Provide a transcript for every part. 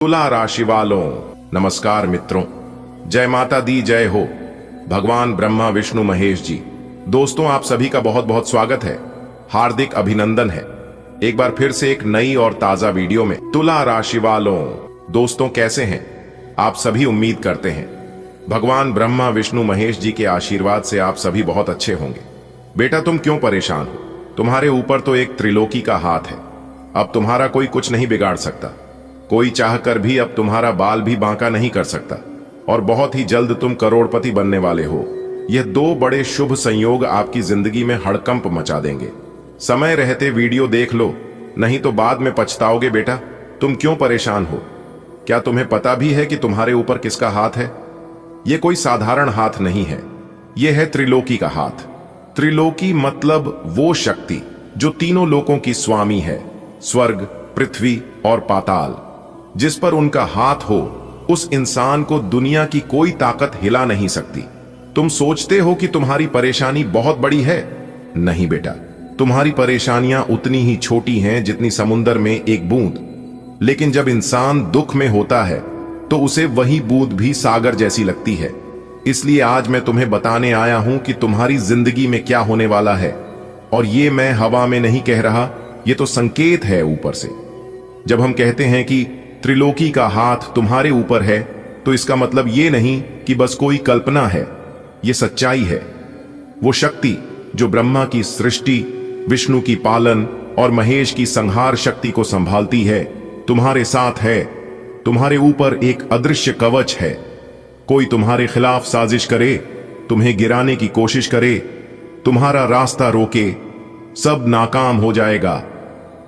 तुला राशि वालों नमस्कार मित्रों, जय माता दी जय हो। भगवान ब्रह्मा विष्णु महेश जी, दोस्तों आप सभी का बहुत बहुत स्वागत है, हार्दिक अभिनंदन है एक बार फिर से एक नई और ताजा वीडियो में। तुला राशि वालों दोस्तों कैसे हैं आप सभी? उम्मीद करते हैं भगवान ब्रह्मा विष्णु महेश जी के आशीर्वाद से आप सभी बहुत अच्छे होंगे। बेटा तुम क्यों परेशान हो? तुम्हारे ऊपर तो एक त्रिलोकी का हाथ है। अब तुम्हारा कोई कुछ नहीं बिगाड़ सकता, कोई चाहकर भी अब तुम्हारा बाल भी बांका नहीं कर सकता और बहुत ही जल्द तुम करोड़पति बनने वाले हो। यह दो बड़े शुभ संयोग आपकी जिंदगी में हड़कंप मचा देंगे। समय रहते वीडियो देख लो, नहीं तो बाद में पछताओगे। बेटा तुम क्यों परेशान हो? क्या तुम्हें पता भी है कि तुम्हारे ऊपर किसका हाथ है? यह कोई साधारण हाथ नहीं है, यह है त्रिलोकी का हाथ। त्रिलोकी मतलब वो शक्ति जो तीनों लोकों की स्वामी है, स्वर्ग, पृथ्वी और पाताल। जिस पर उनका हाथ हो उस इंसान को दुनिया की कोई ताकत हिला नहीं सकती। तुम सोचते हो कि तुम्हारी परेशानी बहुत बड़ी है, नहीं बेटा, तुम्हारी परेशानियां उतनी ही छोटी हैं जितनी समुद्र में एक बूंद। लेकिन जब इंसान दुख में होता है तो उसे वही बूंद भी सागर जैसी लगती है। इसलिए आज मैं तुम्हें बताने आया हूं कि तुम्हारी जिंदगी में क्या होने वाला है। और ये मैं हवा में नहीं कह रहा, ये तो संकेत है ऊपर से। जब हम कहते हैं कि त्रिलोकी का हाथ तुम्हारे ऊपर है तो इसका मतलब ये नहीं कि बस कोई कल्पना है, ये सच्चाई है। वो शक्ति जो ब्रह्मा की सृष्टि, विष्णु की पालन और महेश की संहार शक्ति को संभालती है, तुम्हारे साथ है। तुम्हारे ऊपर एक अदृश्य कवच है। कोई तुम्हारे खिलाफ साजिश करे, तुम्हें गिराने की कोशिश करे, तुम्हारा रास्ता रोके, सब नाकाम हो जाएगा,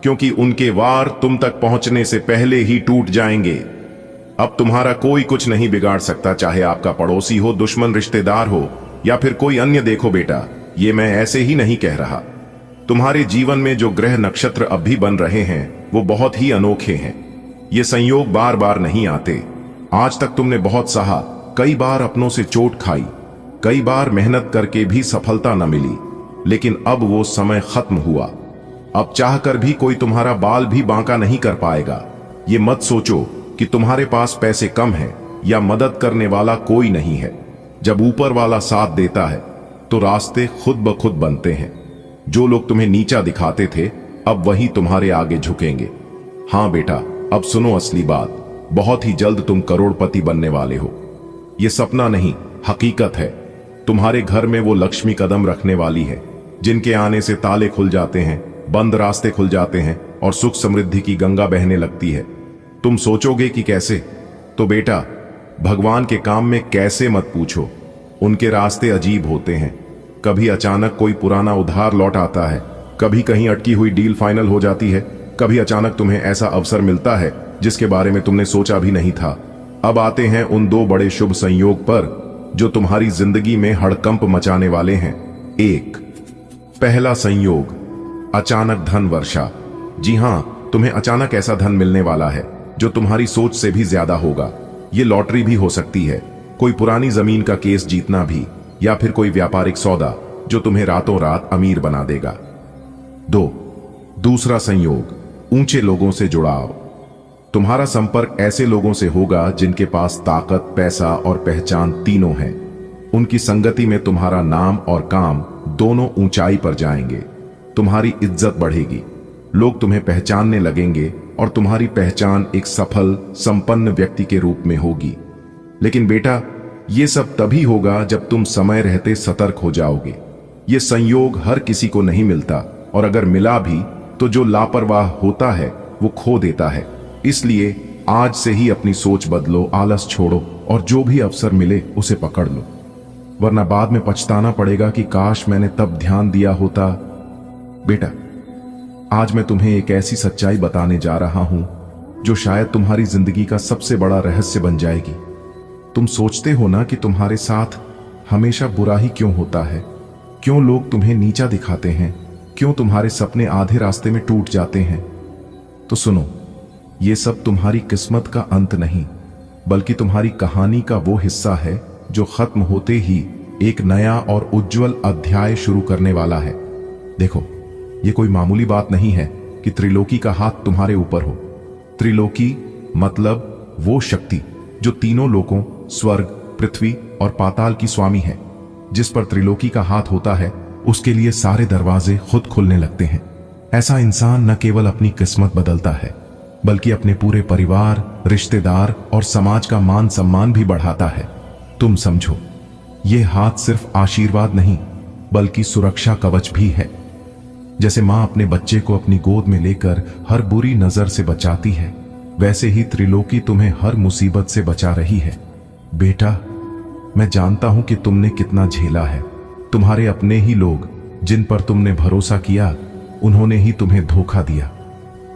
क्योंकि उनके वार तुम तक पहुंचने से पहले ही टूट जाएंगे। अब तुम्हारा कोई कुछ नहीं बिगाड़ सकता, चाहे आपका पड़ोसी हो, दुश्मन, रिश्तेदार हो या फिर कोई अन्य। देखो बेटा, ये मैं ऐसे ही नहीं कह रहा। तुम्हारे जीवन में जो ग्रह नक्षत्र अब भी बन रहे हैं वो बहुत ही अनोखे हैं। ये संयोग बार बार नहीं आते। आज तक तुमने बहुत सहा, कई बार अपनों से चोट खाई, कई बार मेहनत करके भी सफलता न मिली, लेकिन अब वो समय खत्म हुआ। अब चाहकर भी कोई तुम्हारा बाल भी बांका नहीं कर पाएगा। ये मत सोचो कि तुम्हारे पास पैसे कम हैं या मदद करने वाला कोई नहीं है। जब ऊपर वाला साथ देता है तो रास्ते खुद ब खुद बनते हैं। जो लोग तुम्हें नीचा दिखाते थे अब वही तुम्हारे आगे झुकेंगे। हाँ बेटा, अब सुनो असली बात। बहुत ही जल्द तुम करोड़पति बनने वाले हो। ये सपना नहीं, हकीकत है। तुम्हारे घर में वो लक्ष्मी कदम रखने वाली है, जिनके आने से ताले खुल जाते हैं, बंद रास्ते खुल जाते हैं और सुख समृद्धि की गंगा बहने लगती है। तुम सोचोगे कि कैसे? तो बेटा, भगवान के काम में कैसे मत पूछो। उनके रास्ते अजीब होते हैं। कभी अचानक कोई पुराना उधार लौट आता है, कभी कहीं अटकी हुई डील फाइनल हो जाती है, कभी अचानक तुम्हें ऐसा अवसर मिलता है जिसके बारे में तुमने सोचा भी नहीं था। अब आते हैं उन दो बड़े शुभ संयोग पर जो तुम्हारी जिंदगी में हड़कंप मचाने वाले हैं। एक, पहला संयोग, अचानक धन वर्षा। जी हां, तुम्हें अचानक ऐसा धन मिलने वाला है जो तुम्हारी सोच से भी ज्यादा होगा। ये लॉटरी भी हो सकती है, कोई पुरानी जमीन का केस जीतना भी, या फिर कोई व्यापारिक सौदा जो तुम्हें रातों रात अमीर बना देगा। दो, दूसरा संयोग, ऊंचे लोगों से जुड़ाव। तुम्हारा संपर्क ऐसे लोगों से होगा जिनके पास ताकत, पैसा और पहचान तीनों हैं। उनकी संगति में तुम्हारा नाम और काम दोनों ऊंचाई पर जाएंगे। तुम्हारी इज्जत बढ़ेगी, लोग तुम्हें पहचानने लगेंगे और तुम्हारी पहचान एक सफल, संपन्न व्यक्ति के रूप में होगी। लेकिन बेटा, यह सब तभी होगा जब तुम समय रहते सतर्क हो जाओगे। यह संयोग हर किसी को नहीं मिलता, और अगर मिला भी तो जो लापरवाह होता है वो खो देता है। इसलिए आज से ही अपनी सोच बदलो, आलस छोड़ो और जो भी अवसर मिले उसे पकड़ लो, वरना बाद में पछताना पड़ेगा कि काश मैंने तब ध्यान दिया होता। बेटा, आज मैं तुम्हें एक ऐसी सच्चाई बताने जा रहा हूं जो शायद तुम्हारी जिंदगी का सबसे बड़ा रहस्य बन जाएगी। तुम सोचते हो ना कि तुम्हारे साथ हमेशा बुरा ही क्यों होता है? क्यों लोग तुम्हें नीचा दिखाते हैं? क्यों तुम्हारे सपने आधे रास्ते में टूट जाते हैं? तो सुनो, ये सब तुम्हारी किस्मत का अंत नहीं, बल्कि तुम्हारी कहानी का वो हिस्सा है जो खत्म होते ही एक नया और उज्जवल अध्याय शुरू करने वाला है। देखो, ये कोई मामूली बात नहीं है कि त्रिलोकी का हाथ तुम्हारे ऊपर हो। त्रिलोकी मतलब वो शक्ति जो तीनों लोकों स्वर्ग, पृथ्वी और पाताल की स्वामी है। जिस पर त्रिलोकी का हाथ होता है उसके लिए सारे दरवाजे खुद खुलने लगते हैं। ऐसा इंसान न केवल अपनी किस्मत बदलता है बल्कि अपने पूरे परिवार, रिश्तेदार और समाज का मान सम्मान भी बढ़ाता है। तुम समझो, ये हाथ सिर्फ आशीर्वाद नहीं बल्कि सुरक्षा कवच भी है। जैसे मां अपने बच्चे को अपनी गोद में लेकर हर बुरी नजर से बचाती है, वैसे ही त्रिलोकी तुम्हें हर मुसीबत से बचा रही है। बेटा, मैं जानता हूं कि तुमने कितना झेला है। तुम्हारे अपने ही लोग जिन पर तुमने भरोसा किया, उन्होंने ही तुम्हें धोखा दिया।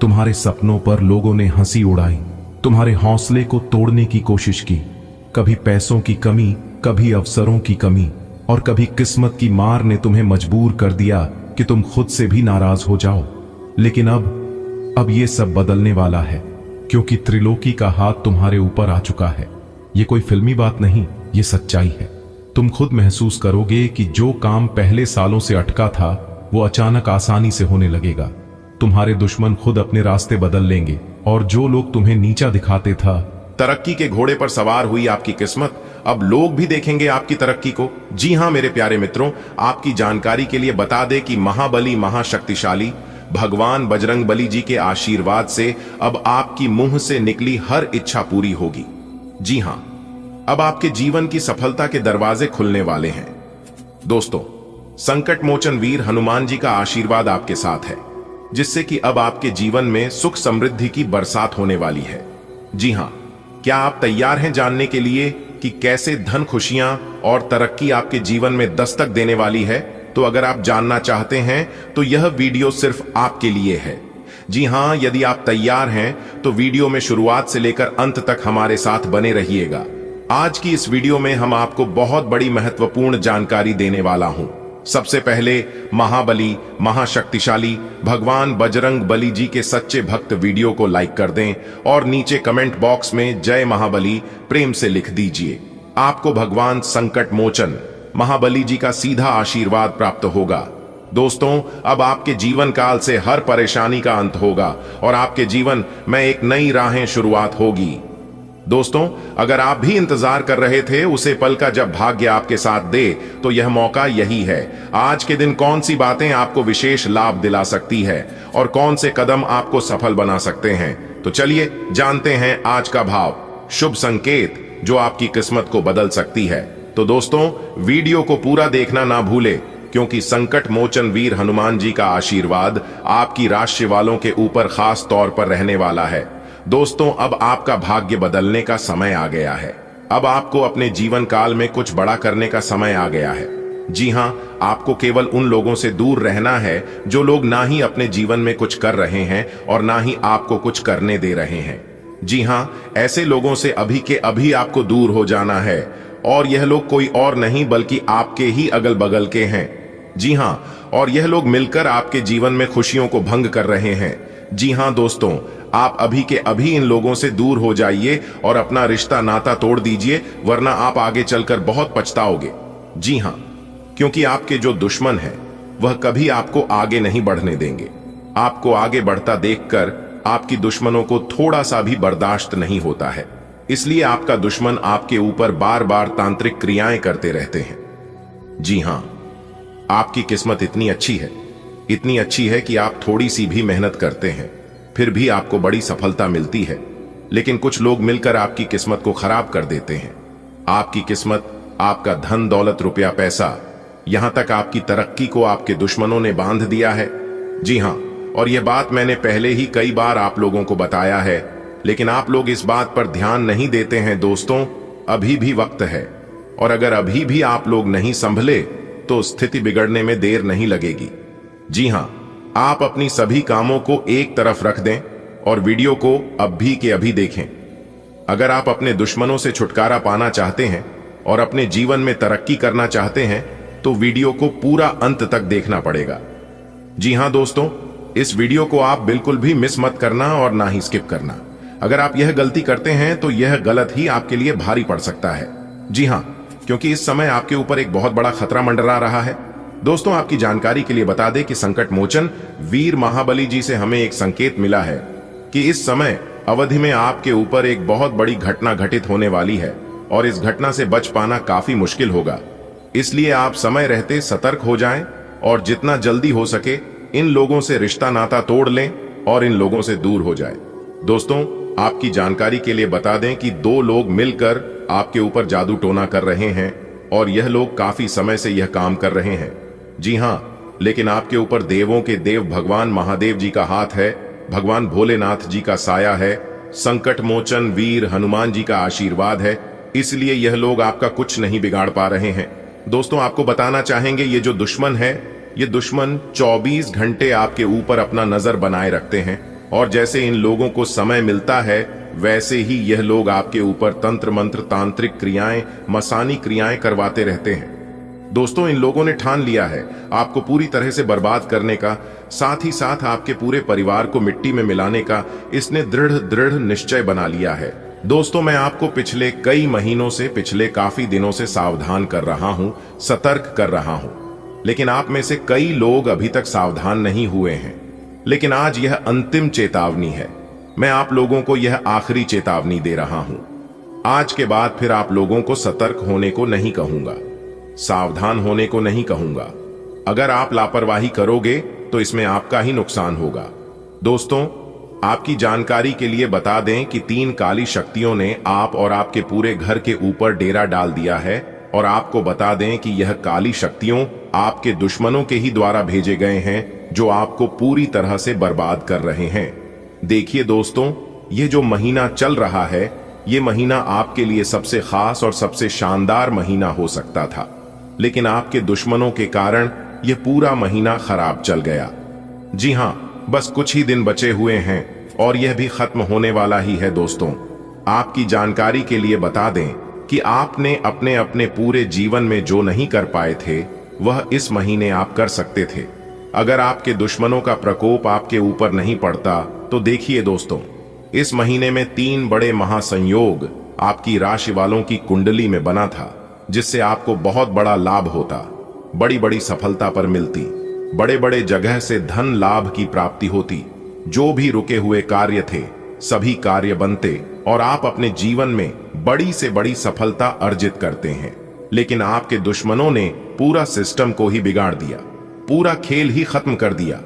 तुम्हारे सपनों पर लोगों ने हंसी उड़ाई, तुम्हारे हौसले को तोड़ने की कोशिश की। कभी पैसों की कमी, कभी अवसरों की कमी और कभी किस्मत की मार ने तुम्हें मजबूर कर दिया कि तुम खुद से भी नाराज हो जाओ। लेकिन अब ये सब बदलने वाला है, क्योंकि त्रिलोकी का हाथ तुम्हारे ऊपर आ चुका है। ये कोई फिल्मी बात नहीं, ये सच्चाई है। तुम खुद महसूस करोगे कि जो काम पहले सालों से अटका था वो अचानक आसानी से होने लगेगा। तुम्हारे दुश्मन खुद अपने रास्ते बदल लेंगे और जो लोग तुम्हें नीचा दिखाते था, तरक्की के घोड़े पर सवार हुई आपकी किस्मत, अब लोग भी देखेंगे आपकी तरक्की को। जी हां मेरे प्यारे मित्रों, आपकी जानकारी के लिए बता दें कि महाबली महाशक्तिशाली भगवान बजरंगबली जी के आशीर्वाद से अब आपकी मुंह से निकली हर इच्छा पूरी होगी। जी हां, अब आपके जीवन की सफलता के दरवाजे खुलने वाले हैं। दोस्तों, संकट मोचन वीर हनुमान जी का आशीर्वाद आपके साथ है, जिससे कि अब आपके जीवन में सुख समृद्धि की बरसात होने वाली है। जी हां, क्या आप तैयार हैं जानने के लिए कि कैसे धन, खुशियां और तरक्की आपके जीवन में दस्तक देने वाली है? तो अगर आप जानना चाहते हैं तो यह वीडियो सिर्फ आपके लिए है। जी हां, यदि आप तैयार हैं तो वीडियो में शुरुआत से लेकर अंत तक हमारे साथ बने रहिएगा। आज की इस वीडियो में हम आपको बहुत बड़ी महत्वपूर्ण जानकारी देने वाला हूं। सबसे पहले महाबली महाशक्तिशाली भगवान बजरंग बली जी के सच्चे भक्त वीडियो को लाइक कर दें और नीचे कमेंट बॉक्स में जय महाबली प्रेम से लिख दीजिए। आपको भगवान संकट मोचन महाबली जी का सीधा आशीर्वाद प्राप्त होगा। दोस्तों, अब आपके जीवन काल से हर परेशानी का अंत होगा और आपके जीवन में एक नई राहें शुरुआत होगी। दोस्तों, अगर आप भी इंतजार कर रहे थे उसे पल का जब भाग्य आपके साथ दे, तो यह मौका यही है। आज के दिन कौन सी बातें आपको विशेष लाभ दिला सकती है और कौन से कदम आपको सफल बना सकते हैं, तो चलिए जानते हैं आज का भाव, शुभ संकेत जो आपकी किस्मत को बदल सकती है। तो दोस्तों, वीडियो को पूरा देखना ना भूले, क्योंकि संकट मोचन वीर हनुमान जी का आशीर्वाद आपकी राशि वालों के ऊपर खास तौर पर रहने वाला है। दोस्तों, अब आपका भाग्य बदलने का समय आ गया है। अब आपको अपने जीवन काल में कुछ बड़ा करने का समय आ गया है। जी हां, आपको केवल उन लोगों से दूर रहना है जो लोग ना ही अपने जीवन में कुछ कर रहे हैं और ना ही आपको कुछ करने दे रहे हैं। जी हां, ऐसे लोगों से अभी के अभी आपको दूर हो जाना है, और यह लोग कोई और नहीं बल्कि आपके ही अगल बगल के हैं। जी हां, और यह लोग मिलकर आपके जीवन में खुशियों को भंग कर रहे हैं। जी हां दोस्तों, आप अभी के अभी इन लोगों से दूर हो जाइए और अपना रिश्ता नाता तोड़ दीजिए, वरना आप आगे चलकर बहुत पछताओगे। जी हां, क्योंकि आपके जो दुश्मन हैं वह कभी आपको आगे नहीं बढ़ने देंगे। आपको आगे बढ़ता देखकर आपकी दुश्मनों को थोड़ा सा भी बर्दाश्त नहीं होता है, इसलिए आपका दुश्मन आपके ऊपर बार बार तांत्रिक क्रियाएं करते रहते हैं। जी हां, आपकी किस्मत इतनी अच्छी है कि आप थोड़ी सी भी मेहनत करते हैं फिर भी आपको बड़ी सफलता मिलती है, लेकिन कुछ लोग मिलकर आपकी किस्मत को खराब कर देते हैं। आपकी किस्मत, आपका धन दौलत रुपया पैसा, यहां तक आपकी तरक्की को आपके दुश्मनों ने बांध दिया है। जी हां, और यह बात मैंने पहले ही कई बार आप लोगों को बताया है, लेकिन आप लोग इस बात पर ध्यान नहीं देते हैं। दोस्तों, अभी भी वक्त है, और अगर अभी भी आप लोग नहीं संभले तो स्थिति बिगड़ने में देर नहीं लगेगी। जी हां, आप अपनी सभी कामों को एक तरफ रख दें और वीडियो को अभी के अभी देखें। अगर आप अपने दुश्मनों से छुटकारा पाना चाहते हैं और अपने जीवन में तरक्की करना चाहते हैं तो वीडियो को पूरा अंत तक देखना पड़ेगा। जी हां दोस्तों, इस वीडियो को आप बिल्कुल भी मिस मत करना और ना ही स्किप करना। अगर आप यह गलती करते हैं तो यह गलत ही आपके लिए भारी पड़ सकता है। जी हां, क्योंकि इस समय आपके ऊपर एक बहुत बड़ा खतरा मंडरा रहा है। दोस्तों, आपकी जानकारी के लिए बता दें कि संकट मोचन वीर महाबली जी से हमें एक संकेत मिला है कि इस समय अवधि में आपके ऊपर एक बहुत बड़ी घटना घटित होने वाली है और इस घटना से बच पाना काफी मुश्किल होगा। इसलिए आप समय रहते सतर्क हो जाएं और जितना जल्दी हो सके इन लोगों से रिश्ता नाता तोड़ लें और इन लोगों से दूर हो जाएं। दोस्तों, आपकी जानकारी के लिए बता दें कि दो लोग मिलकर आपके ऊपर जादू टोना कर रहे हैं और यह लोग काफी समय से यह काम कर रहे हैं। जी हां, लेकिन आपके ऊपर देवों के देव भगवान महादेव जी का हाथ है, भगवान भोलेनाथ जी का साया है, संकट मोचन वीर हनुमान जी का आशीर्वाद है, इसलिए यह लोग आपका कुछ नहीं बिगाड़ पा रहे हैं। दोस्तों, आपको बताना चाहेंगे ये जो दुश्मन है, ये दुश्मन 24 घंटे आपके ऊपर अपना नजर बनाए रखते हैं और जैसे इन लोगों को समय मिलता है वैसे ही यह लोग आपके ऊपर तंत्र मंत्र तांत्रिक क्रियाएं मसानी क्रियाएं करवाते रहते हैं। दोस्तों, इन लोगों ने ठान लिया है आपको पूरी तरह से बर्बाद करने का, साथ ही साथ आपके पूरे परिवार को मिट्टी में मिलाने का इसने दृढ़ निश्चय बना लिया है। दोस्तों, मैं आपको पिछले कई महीनों से, पिछले काफी दिनों से सावधान कर रहा हूं, सतर्क कर रहा हूं, लेकिन आप में से कई लोग अभी तक सावधान नहीं हुए हैं। लेकिन आज यह अंतिम चेतावनी है। मैं आप लोगों को यह आखिरी चेतावनी दे रहा हूं। आज के बाद फिर आप लोगों को सतर्क होने को नहीं कहूंगा, सावधान होने को नहीं कहूंगा। अगर आप लापरवाही करोगे तो इसमें आपका ही नुकसान होगा। दोस्तों, आपकी जानकारी के लिए बता दें कि 3 काली शक्तियों ने आप और आपके पूरे घर के ऊपर डेरा डाल दिया है और आपको बता दें कि यह काली शक्तियों आपके दुश्मनों के ही द्वारा भेजे गए हैं जो आपको पूरी तरह से बर्बाद कर रहे हैं। देखिए दोस्तों, ये जो महीना चल रहा है, ये महीना आपके लिए सबसे खास और सबसे शानदार महीना हो सकता था, लेकिन आपके दुश्मनों के कारण यह पूरा महीना खराब चल गया। जी हां, बस कुछ ही दिन बचे हुए हैं और यह भी खत्म होने वाला ही है। दोस्तों, आपकी जानकारी के लिए बता दें कि आपने अपने अपने पूरे जीवन में जो नहीं कर पाए थे वह इस महीने आप कर सकते थे। अगर आपके दुश्मनों का प्रकोप आपके ऊपर नहीं पड़ता तो देखिए दोस्तों, इस महीने में 3 बड़े महासंयोग आपकी राशि वालों की कुंडली में बना था, जिससे आपको बहुत बड़ा लाभ होता, बड़ी बड़ी सफलता पर मिलती, बड़े बड़े जगह से धन लाभ की प्राप्ति होती, जो भी रुके हुए कार्य थे सभी कार्य बनते और आप अपने जीवन में बड़ी से बड़ी सफलता अर्जित करते हैं। लेकिन आपके दुश्मनों ने पूरा सिस्टम को ही बिगाड़ दिया, पूरा खेल ही खत्म कर दिया।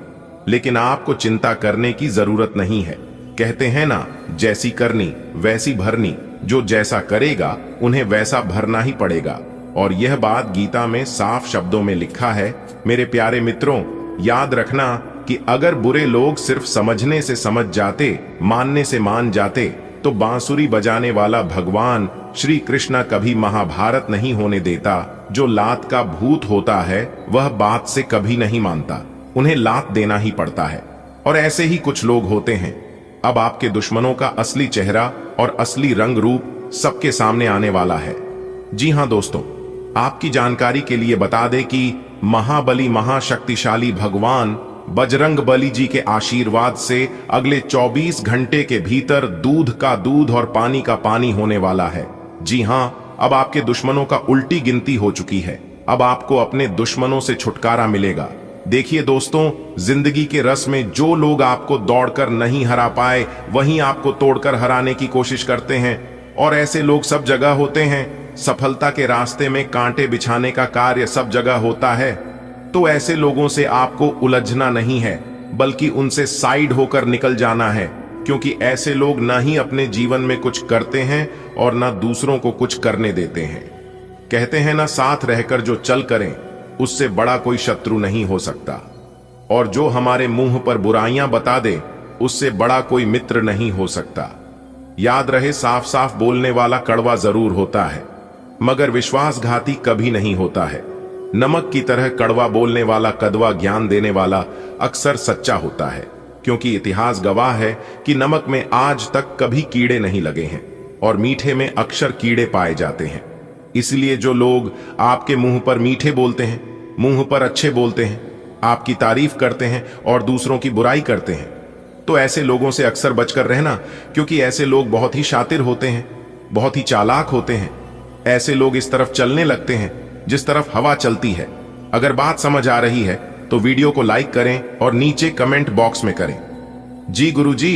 लेकिन आपको चिंता करने की जरूरत नहीं है। कहते हैं ना, जैसी करनी वैसी भरनी, जो जैसा करेगा उन्हें वैसा भरना ही पड़ेगा। और यह बात गीता में साफ शब्दों में लिखा है। मेरे प्यारे मित्रों, याद रखना कि अगर बुरे लोग सिर्फ समझने से समझ जाते, मानने से मान जाते, तो बांसुरी बजाने वाला भगवान श्री कृष्ण कभी महाभारत नहीं होने देता। जो लात का भूत होता है वह बात से कभी नहीं मानता, उन्हें लात देना ही पड़ता है। और ऐसे ही कुछ लोग होते हैं। अब आपके दुश्मनों का असली चेहरा और असली रंग रूप सबके सामने आने वाला है। जी हां दोस्तों, आपकी जानकारी के लिए बता दें कि महाबली महाशक्तिशाली भगवान बजरंग बली जी के आशीर्वाद से अगले 24 घंटे के भीतर दूध का दूध और पानी का पानी होने वाला है। जी हां, अब आपके दुश्मनों का उल्टी गिनती हो चुकी है। अब आपको अपने दुश्मनों से छुटकारा मिलेगा। देखिए दोस्तों, जिंदगी के रस में जो लोग आपको दौड़कर नहीं हरा पाए वहीं आपको तोड़कर हराने की कोशिश करते हैं, और ऐसे लोग सब जगह होते हैं। सफलता के रास्ते में कांटे बिछाने का कार्य सब जगह होता है। तो ऐसे लोगों से आपको उलझना नहीं है, बल्कि उनसे साइड होकर निकल जाना है, क्योंकि ऐसे लोग ना ही अपने जीवन में कुछ करते हैं और ना दूसरों को कुछ करने देते हैं। कहते हैं ना, साथ रहकर जो चल करें उससे बड़ा कोई शत्रु नहीं हो सकता, और जो हमारे मुंह पर बुराइयां बता दे उससे बड़ा कोई मित्र नहीं हो सकता। याद रहे, साफ साफ बोलने वाला कड़वा जरूर होता है, मगर विश्वासघाती कभी नहीं होता है। नमक की तरह कड़वा बोलने वाला कड़वा ज्ञान देने वाला अक्सर सच्चा होता है, क्योंकि इतिहास गवाह है कि नमक में आज तक कभी कीड़े नहीं लगे हैं और मीठे में अक्सर कीड़े पाए जाते हैं। इसलिए जो लोग आपके मुंह पर मीठे बोलते हैं, मुंह पर अच्छे बोलते हैं, आपकी तारीफ करते हैं और दूसरों की बुराई करते हैं, तो ऐसे लोगों से अक्सर बचकर रहना, क्योंकि ऐसे लोग बहुत ही शातिर होते हैं, बहुत ही चालाक होते हैं। ऐसे लोग इस तरफ चलने लगते हैं जिस तरफ हवा चलती है। अगर बात समझ आ रही है तो वीडियो को लाइक करें और नीचे कमेंट बॉक्स में करें, जी गुरुजी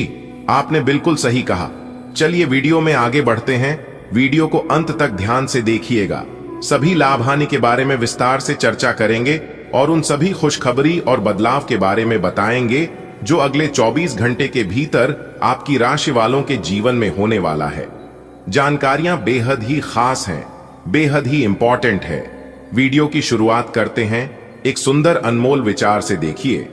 आपने बिल्कुल सही कहा। चलिए वीडियो में आगे बढ़ते हैं। वीडियो को अंत तक ध्यान से देखिएगा। सभी लाभ हानि के बारे में विस्तार से चर्चा करेंगे और उन सभी खुशखबरी और बदलाव के बारे में बताएंगे जो अगले 24 घंटे के भीतर आपकी राशि वालों के जीवन में होने वाला है। जानकारियां बेहद ही खास हैं, बेहद ही इंपॉर्टेंट है। वीडियो की शुरुआत करते हैं एक सुंदर अनमोल विचार से। देखिए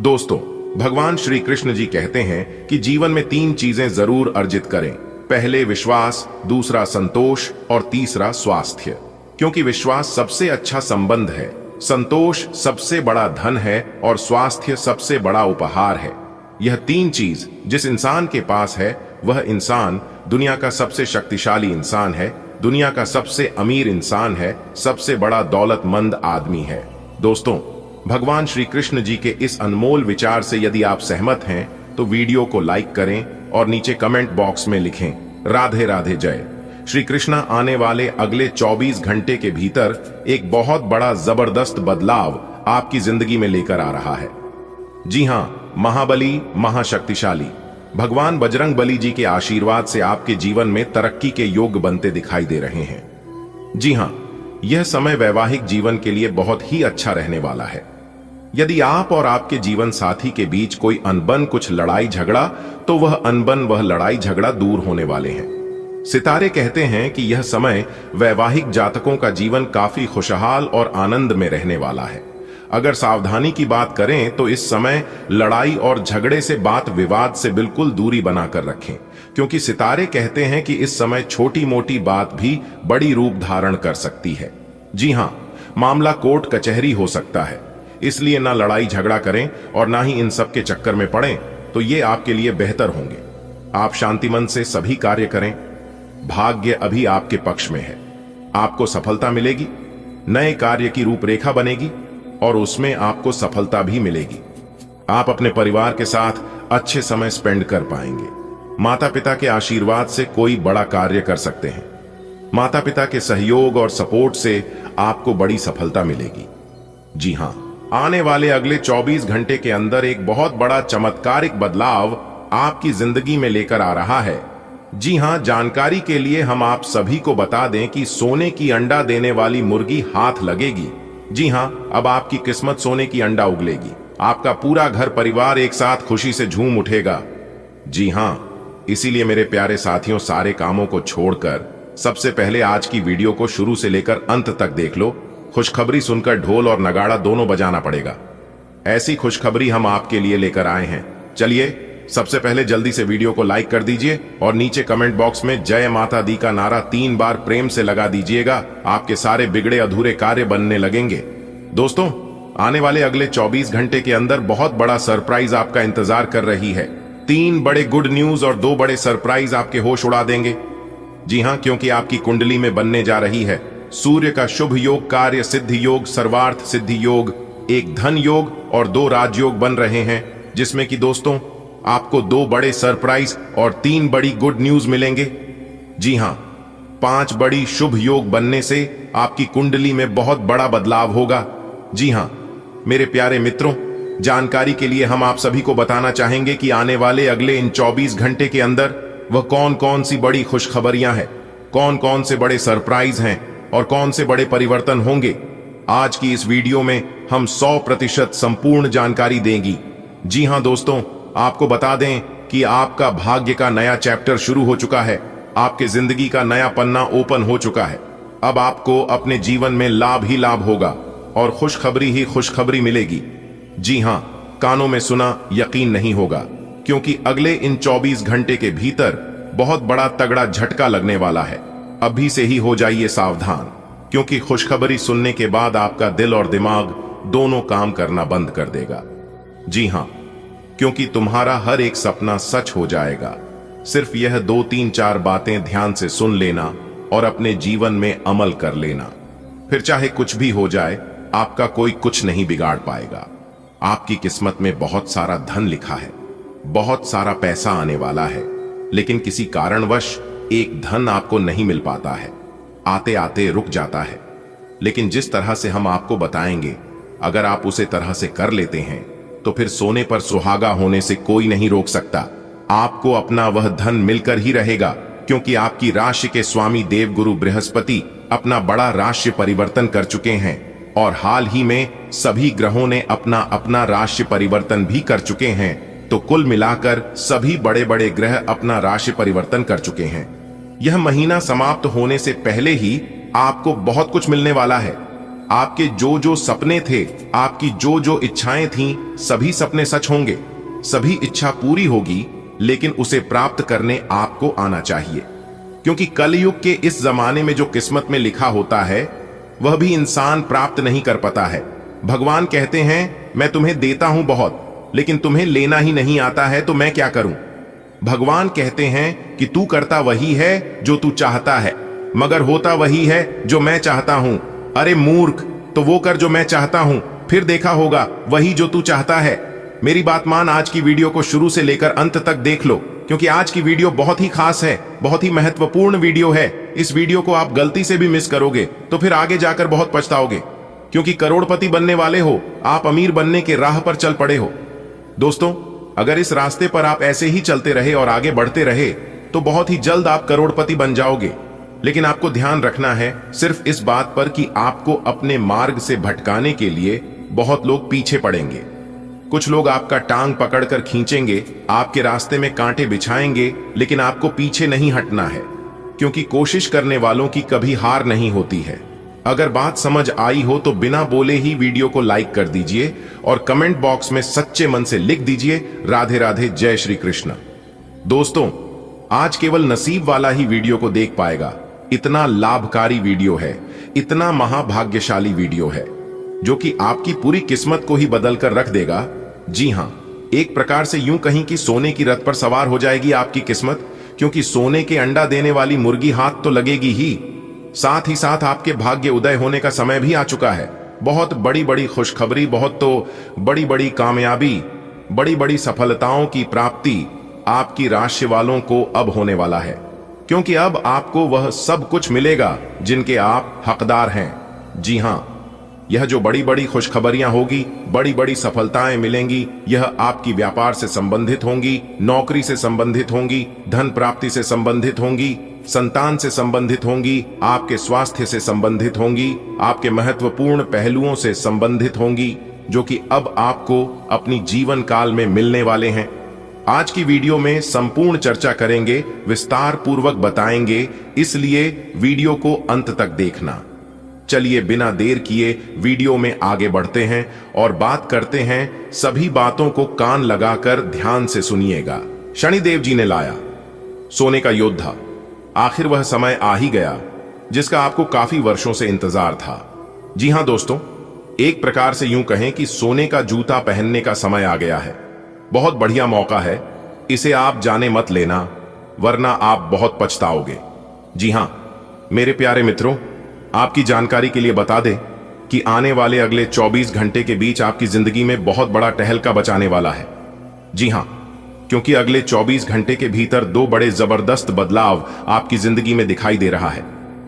दोस्तों, भगवान श्री कृष्ण जी कहते हैं कि जीवन में 3 चीजें जरूर अर्जित करें। पहले विश्वास, दूसरा संतोष और तीसरा स्वास्थ्य। क्योंकि विश्वास सबसे अच्छा संबंध है, संतोष सबसे बड़ा धन है और स्वास्थ्य सबसे बड़ा उपहार है। यह 3 चीज जिस इंसान के पास है वह इंसान दुनिया का सबसे शक्तिशाली इंसान है, दुनिया का सबसे अमीर इंसान है, सबसे बड़ा दौलतमंद आदमी है। दोस्तों, भगवान श्री कृष्ण जी के इस अनमोल विचार से यदि आप सहमत हैं तो वीडियो को लाइक करें और नीचे कमेंट बॉक्स में लिखें राधे राधे जय श्री कृष्णा। आने वाले अगले 24 घंटे के भीतर एक बहुत बड़ा जबरदस्त बदलाव आपकी जिंदगी में लेकर आ रहा है। जी हां, महाबली, महाशक्तिशाली भगवान बजरंग बली जी के आशीर्वाद से आपके जीवन में तरक्की के योग बनते दिखाई दे रहे हैं। जी हां, यह समय वैवाहिक जीवन के लिए बहुत ही अच्छा रहने वाला है। यदि आप और आपके जीवन साथी के बीच कोई अनबन, कुछ लड़ाई झगड़ा, तो वह अनबन, वह लड़ाई झगड़ा दूर होने वाले हैं। सितारे कहते हैं कि यह समय वैवाहिक जातकों का जीवन काफी खुशहाल और आनंद में रहने वाला है। अगर सावधानी की बात करें तो इस समय लड़ाई और झगड़े से, बात विवाद से बिल्कुल दूरी बनाकर रखें, क्योंकि सितारे कहते हैं कि इस समय छोटी मोटी बात भी बड़ी रूप धारण कर सकती है। जी हां, मामला कोर्ट कचहरी हो सकता है। इसलिए ना लड़ाई झगड़ा करें और ना ही इन सब के चक्कर में पड़ें, तो ये आपके लिए बेहतर होंगे। आप शांति मन से सभी कार्य करें। भाग्य अभी आपके पक्ष में है। आपको सफलता मिलेगी, नए कार्य की रूपरेखा बनेगी और उसमें आपको सफलता भी मिलेगी। आप अपने परिवार के साथ अच्छे समय स्पेंड कर पाएंगे। माता पिता के आशीर्वाद से कोई बड़ा कार्य कर सकते हैं। माता पिता के सहयोग और सपोर्ट से आपको बड़ी सफलता मिलेगी। जी हां, आने वाले अगले 24 घंटे के अंदर एक बहुत बड़ा चमत्कारिक बदलाव आपकी जिंदगी में लेकर आ रहा है। जी हां, जानकारी के लिए हम आप सभी को बता दें कि सोने की अंडा देने वाली मुर्गी हाथ लगेगी। जी हां, अब आपकी किस्मत सोने की अंडा उगलेगी। आपका पूरा घर परिवार एक साथ खुशी से झूम उठेगा। जी हां, इसीलिए मेरे प्यारे साथियों, सारे कामों को छोड़कर सबसे पहले आज की वीडियो को शुरू से लेकर अंत तक देख लो। खुशखबरी सुनकर ढोल और नगाड़ा दोनों बजाना पड़ेगा। ऐसी खुशखबरी हम आपके लिए लेकर आए हैं। चलिए सबसे पहले जल्दी से वीडियो को लाइक कर दीजिए और नीचे कमेंट बॉक्स में जय माता दी का नारा 3 बार प्रेम से लगा दीजिएगा। आपके सारे बिगड़े अधूरे कार्य बनने लगेंगे। दोस्तों, आने वाले अगले 24 घंटे के अंदर बहुत बड़ा सरप्राइज आपका इंतजार कर रही है। 3 बड़े गुड न्यूज और 2 बड़े सरप्राइज आपके होश उड़ा देंगे। जी हां, क्योंकि आपकी कुंडली में बनने जा रही है सूर्य का शुभ योग, कार्य सिद्धि योग, सर्वार्थ सिद्धि योग, एक धन योग और 2 राजयोग बन रहे हैं, जिसमें कि दोस्तों आपको 2 बड़े सरप्राइज और 3 बड़ी गुड न्यूज मिलेंगे। जी हां, 5 बड़ी शुभ योग बनने से आपकी कुंडली में बहुत बड़ा बदलाव होगा। जी हां मेरे प्यारे मित्रों, जानकारी के लिए हम आप सभी को बताना चाहेंगे कि आने वाले अगले इन 24 घंटे के अंदर वह कौन कौन सी बड़ी खुशखबरियां हैं, कौन कौन से बड़े सरप्राइज हैं और कौन से बड़े परिवर्तन होंगे। आज की इस वीडियो में हम 100% संपूर्ण जानकारी देंगी। जी हां दोस्तों, आपको बता दें कि आपका भाग्य का नया चैप्टर शुरू हो चुका है। आपके जिंदगी का नया पन्ना ओपन हो चुका है। अब आपको अपने जीवन में लाभ ही लाभ होगा और खुशखबरी ही खुशखबरी मिलेगी। जी हां, कानों में सुना यकीन नहीं होगा, क्योंकि अगले इन 24 घंटे के भीतर बहुत बड़ा तगड़ा झटका लगने वाला है। अभी से ही हो जाइए सावधान, क्योंकि खुशखबरी सुनने के बाद आपका दिल और दिमाग दोनों काम करना बंद कर देगा। जी हां, क्योंकि तुम्हारा हर एक सपना सच हो जाएगा। सिर्फ यह 2-3-4 बातें ध्यान से सुन लेना और अपने जीवन में अमल कर लेना। फिर चाहे कुछ भी हो जाए, आपका कोई कुछ नहीं बिगाड़ पाएगा। आपकी किस्मत में बहुत सारा धन लिखा है, बहुत सारा पैसा आने वाला है, लेकिन किसी कारणवश एक धन आपको नहीं मिल पाता है, आते आते रुक जाता है। लेकिन जिस तरह से हम आपको बताएंगे, अगर आप उसे तरह से कर लेते हैं तो फिर सोने पर सुहागा होने से कोई नहीं रोक सकता। आपको अपना वह धन मिलकर ही रहेगा, क्योंकि आपकी राशि के स्वामी देव गुरु बृहस्पति अपना बड़ा राशि परिवर्तन कर चुके हैं और हाल ही में सभी ग्रहों ने अपना अपना राशि परिवर्तन भी कर चुके हैं। तो कुल मिलाकर सभी बड़े बड़े ग्रह अपना राशि परिवर्तन कर चुके हैं। यह महीना समाप्त होने से पहले ही आपको बहुत कुछ मिलने वाला है। आपके जो जो सपने थे, आपकी जो जो इच्छाएं थीं, सभी सपने सच होंगे, सभी इच्छा पूरी होगी, लेकिन उसे प्राप्त करने आपको आना चाहिए, क्योंकि कलयुग के इस जमाने में जो किस्मत में लिखा होता है वह भी इंसान प्राप्त नहीं कर पाता है। भगवान कहते हैं मैं तुम्हें देता हूं बहुत, लेकिन तुम्हें लेना ही नहीं आता है, तो मैं क्या करूं। भगवान कहते हैं कि तू करता वही है जो तू चाहता है, मगर होता वही है जो मैं चाहता हूं। अरे मूर्ख, तो वो कर जो मैं चाहता हूं, फिर देखा होगा वही जो तू चाहता है। मेरी बात मान, आज की वीडियो को शुरू से लेकर अंत तक देख लो, क्योंकि आज की वीडियो बहुत ही खास है, बहुत ही महत्वपूर्ण वीडियो है। इस वीडियो को आप गलती से भी मिस करोगे तो फिर आगे जाकर बहुत पछताओगे, क्योंकि करोड़पति बनने वाले हो, आप अमीर बनने के राह पर चल पड़े हो। दोस्तों, अगर इस रास्ते पर आप ऐसे ही चलते रहे और आगे बढ़ते रहे तो बहुत ही जल्द आप करोड़पति बन जाओगे। लेकिन आपको ध्यान रखना है सिर्फ इस बात पर कि आपको अपने मार्ग से भटकाने के लिए बहुत लोग पीछे पड़ेंगे। कुछ लोग आपका टांग पकड़कर खींचेंगे, आपके रास्ते में कांटे बिछाएंगे, लेकिन आपको पीछे नहीं हटना है, क्योंकि कोशिश करने वालों की कभी हार नहीं होती है। अगर बात समझ आई हो तो बिना बोले ही वीडियो को लाइक कर दीजिए और कमेंट बॉक्स में सच्चे मन से लिख दीजिए राधे राधे, जय श्री कृष्ण। दोस्तों, आज केवल नसीब वाला ही वीडियो को देख पाएगा। इतना लाभकारी वीडियो है, इतना महाभाग्यशाली वीडियो है, जो कि आपकी पूरी किस्मत को ही बदल कर रख देगा। जी हां, एक प्रकार से यूं कहीं कि सोने की रथ पर सवार हो जाएगी आपकी किस्मत, क्योंकि सोने के अंडा देने वाली मुर्गी हाथ तो लगेगी ही, साथ ही साथ आपके भाग्य उदय होने का समय भी आ चुका है। बहुत बड़ी बड़ी खुशखबरी, बहुत तो बड़ी बड़ी कामयाबी, बड़ी बड़ी सफलताओं की प्राप्ति आपकी राशि वालों को अब होने वाला है, क्योंकि अब आपको वह सब कुछ मिलेगा जिनके आप हकदार हैं। जी हां, यह जो बड़ी बड़ी खुशखबरियां होगी, बड़ी बड़ी सफलताएं मिलेंगी, यह आपकी व्यापार से संबंधित होंगी, नौकरी से संबंधित होंगी, धन प्राप्ति से संबंधित होंगी, संतान से संबंधित होंगी, आपके स्वास्थ्य से संबंधित होंगी, आपके महत्वपूर्ण पहलुओं से संबंधित होंगी, जो कि अब आपको अपनी जीवन काल में मिलने वाले हैं। आज की वीडियो में संपूर्ण चर्चा करेंगे, विस्तार पूर्वक बताएंगे, इसलिए वीडियो को अंत तक देखना। चलिए बिना देर किए वीडियो में आगे बढ़ते हैं और बात करते हैं। सभी बातों को कान लगाकर ध्यान से सुनिएगा। शनिदेव जी ने लाया सोने का योद्धा। आखिर वह समय आ ही गया जिसका आपको काफी वर्षों से इंतजार था। जी हां दोस्तों, एक प्रकार से यूं कहें कि सोने का जूता पहनने का समय आ गया है। बहुत बढ़िया मौका है, इसे आप जाने मत लेना, वरना आप बहुत पछताओगे। जी हां मेरे प्यारे मित्रों, आपकी जानकारी के लिए बता दें कि आने वाले अगले 24 घंटे के बीच आपकी जिंदगी में बहुत बड़ा टहलका बचाने वाला है। जी हां, क्योंकि अगले 24 घंटे के भीतर दो बड़े जबरदस्त बदलाव आपकी जिंदगी में दिखाई दे रहा है।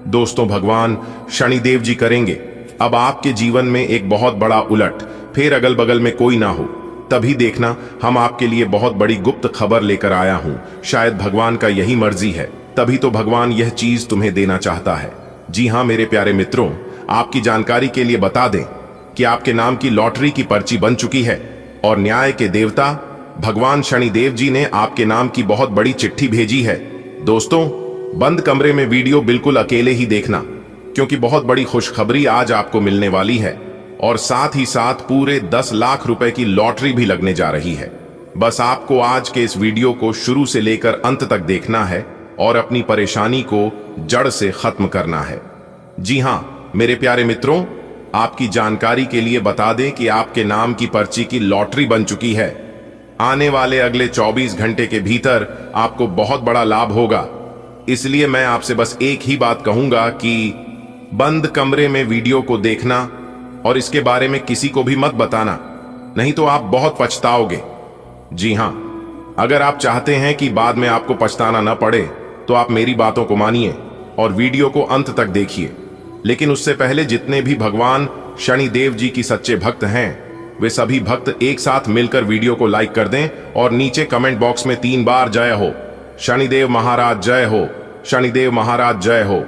दोस्तों, भगवान शनिदेव जी करेंगे अब आपके जीवन में एक बहुत बड़ा उलट। फिर अगल बगल में कोई ना हो, तभी देखना हम आपके लिए बहुत बड़ी गुप्त खबर लेकर आया हूं। शायद भगवान का यही मर्जी है, तभी तो भगवान यह चीज तुम्हें देना चाहता है। जी हां मेरे प्यारे मित्रों, आपकी जानकारी के लिए बता दें कि आपके नाम की लॉटरी की पर्ची बन चुकी है और न्याय के देवता भगवान शनिदेव जी ने आपके नाम की बहुत बड़ी चिट्ठी भेजी है। दोस्तों, बंद कमरे में वीडियो बिल्कुल अकेले ही देखना, क्योंकि बहुत बड़ी खुशखबरी आज आपको मिलने वाली है और साथ ही साथ पूरे 10 लाख रुपए की लॉटरी भी लगने जा रही है। बस आपको आज के इस वीडियो को शुरू से लेकर अंत तक देखना है और अपनी परेशानी को जड़ से खत्म करना है। जी हां मेरे प्यारे मित्रों, आपकी जानकारी के लिए बता दें कि आपके नाम की पर्ची की लॉटरी बन चुकी है। आने वाले अगले 24 घंटे के भीतर आपको बहुत बड़ा लाभ होगा। इसलिए मैं आपसे बस एक ही बात कहूंगा कि बंद कमरे में वीडियो को देखना और इसके बारे में किसी को भी मत बताना, नहीं तो आप बहुत पछताओगे। जी हां, अगर आप चाहते हैं कि बाद में आपको पछताना न पड़े तो आप मेरी बातों को मानिए और वीडियो को अंत तक देखिए। लेकिन उससे पहले जितने भी भगवान शनिदेव जी की सच्चे भक्त हैं, वे सभी भक्त एक साथ मिलकर वीडियो को लाइक कर दें और नीचे कमेंट बॉक्स में 3 बार जय हो, शनिदेव महाराज जय हो, शनिदेव महाराज जय हो,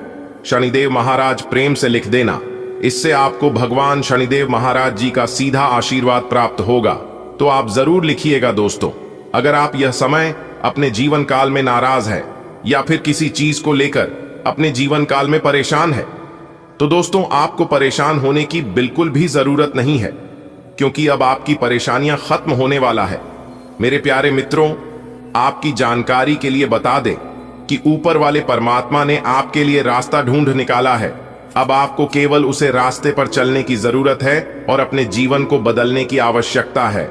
शनिदेव महाराज प्रेम से लिख देना। इससे आपको भगवान शनिदेव महाराज जी का सीधा आशीर्वाद प्राप्त होगा। तो आप जरूर लिखिएगा दोस्तों। अगर आप यह समय अपने जीवन काल में नाराज है या फिर किसी चीज को लेकर अपने जीवन काल में परेशान है, तो दोस्तों आपको परेशान होने की बिल्कुल भी जरूरत नहीं है, क्योंकि अब आपकी परेशानियां खत्म होने वाला है। मेरे प्यारे मित्रों, आपकी जानकारी के लिए बता दें कि ऊपर वाले परमात्मा ने आपके लिए रास्ता ढूंढ निकाला है। अब आपको केवल उसे रास्ते पर चलने की जरूरत है और अपने जीवन को बदलने की आवश्यकता है।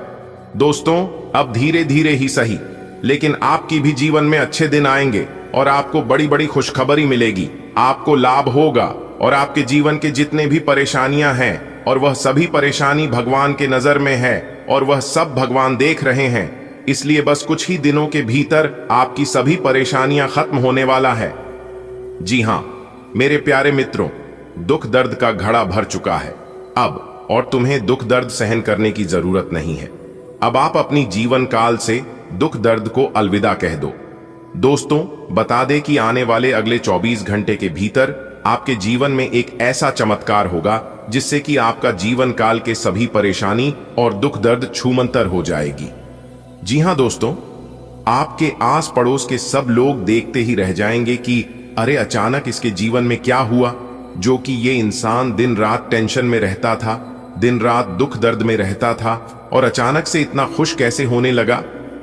दोस्तों, अब धीरे धीरे ही सही, लेकिन आपकी भी जीवन में अच्छे दिन आएंगे और आपको बड़ी बड़ी खुशखबरी मिलेगी। आपको लाभ होगा और आपके जीवन के जितने भी परेशानियां हैं, और वह सभी परेशानी भगवान के नजर में है और वह सब भगवान देख रहे हैं, इसलिए बस कुछ ही दिनों के भीतर आपकी सभी परेशानियां खत्म होने वाला है। जी हां मेरे प्यारे मित्रों, दुख दर्द का घड़ा भर चुका है अब, और तुम्हें दुख दर्द सहन करने की जरूरत नहीं है। अब आप अपनी जीवन काल से दुख दर्द को अलविदा कह दो। दोस्तों, बता दें कि आने वाले अगले 24 घंटे के भीतर आपके जीवन में एक ऐसा चमत्कार होगा जिससे कि आपका जीवन काल के सभी परेशानी और दुख दर्द छूमंतर हो जाएगी। जी हां दोस्तों, आपके आस पड़ोस के सब लोग देखते ही रह जाएंगे कि अरे अचानक इसके जीवन में क्या हुआ, जो कि ये इंसान दिन रात टेंशन में रहता था, दिन रात दुख दर्द में रहता था, और अचानक से इतना खुश कैसे होने लगा।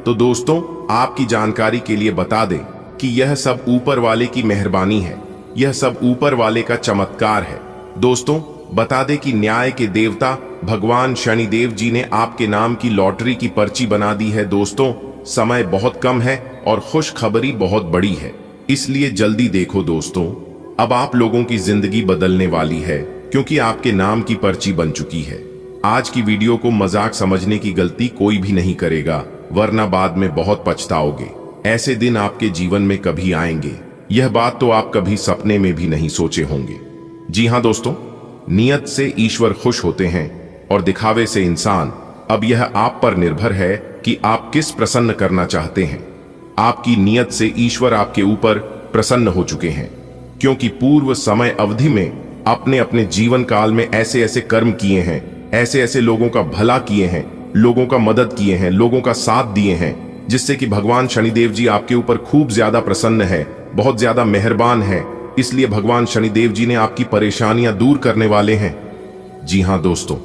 तो दोस्तों, आपकी जानकारी के लिए बता दें कि यह सब ऊपर वाले की मेहरबानी है, यह सब ऊपर वाले का चमत्कार है। दोस्तों, बता दें कि न्याय के देवता भगवान शनिदेव जी ने आपके नाम की लॉटरी की पर्ची बना दी है। दोस्तों, समय बहुत कम है और खुशखबरी बहुत बड़ी है, इसलिए जल्दी देखो दोस्तों। अब आप लोगों की जिंदगी बदलने वाली है, क्योंकि आपके नाम की पर्ची बन चुकी है। आज की वीडियो को मजाक समझने की गलती कोई भी नहीं करेगा, वरना बाद में बहुत पछताओगे। ऐसे दिन आपके जीवन में कभी आएंगे, यह बात तो आप कभी सपने में भी नहीं सोचे होंगे। जी हां दोस्तों, नियत से ईश्वर खुश होते हैं और दिखावे से इंसान। अब यह आप पर निर्भर है कि आप किस प्रसन्न करना चाहते हैं। आपकी नियत से ईश्वर आपके ऊपर प्रसन्न हो चुके हैं, क्योंकि पूर्व समय अवधि में अपने अपने जीवन काल में ऐसे ऐसे कर्म किए हैं, ऐसे ऐसे लोगों का भला किए हैं, लोगों का मदद किए हैं, लोगों का साथ दिए हैं, जिससे कि भगवान शनिदेव जी आपके ऊपर खूब ज्यादा प्रसन्न है, बहुत ज्यादा मेहरबान है। इसलिए भगवान शनिदेव जी ने आपकी परेशानियां दूर करने वाले हैं। जी हां दोस्तों,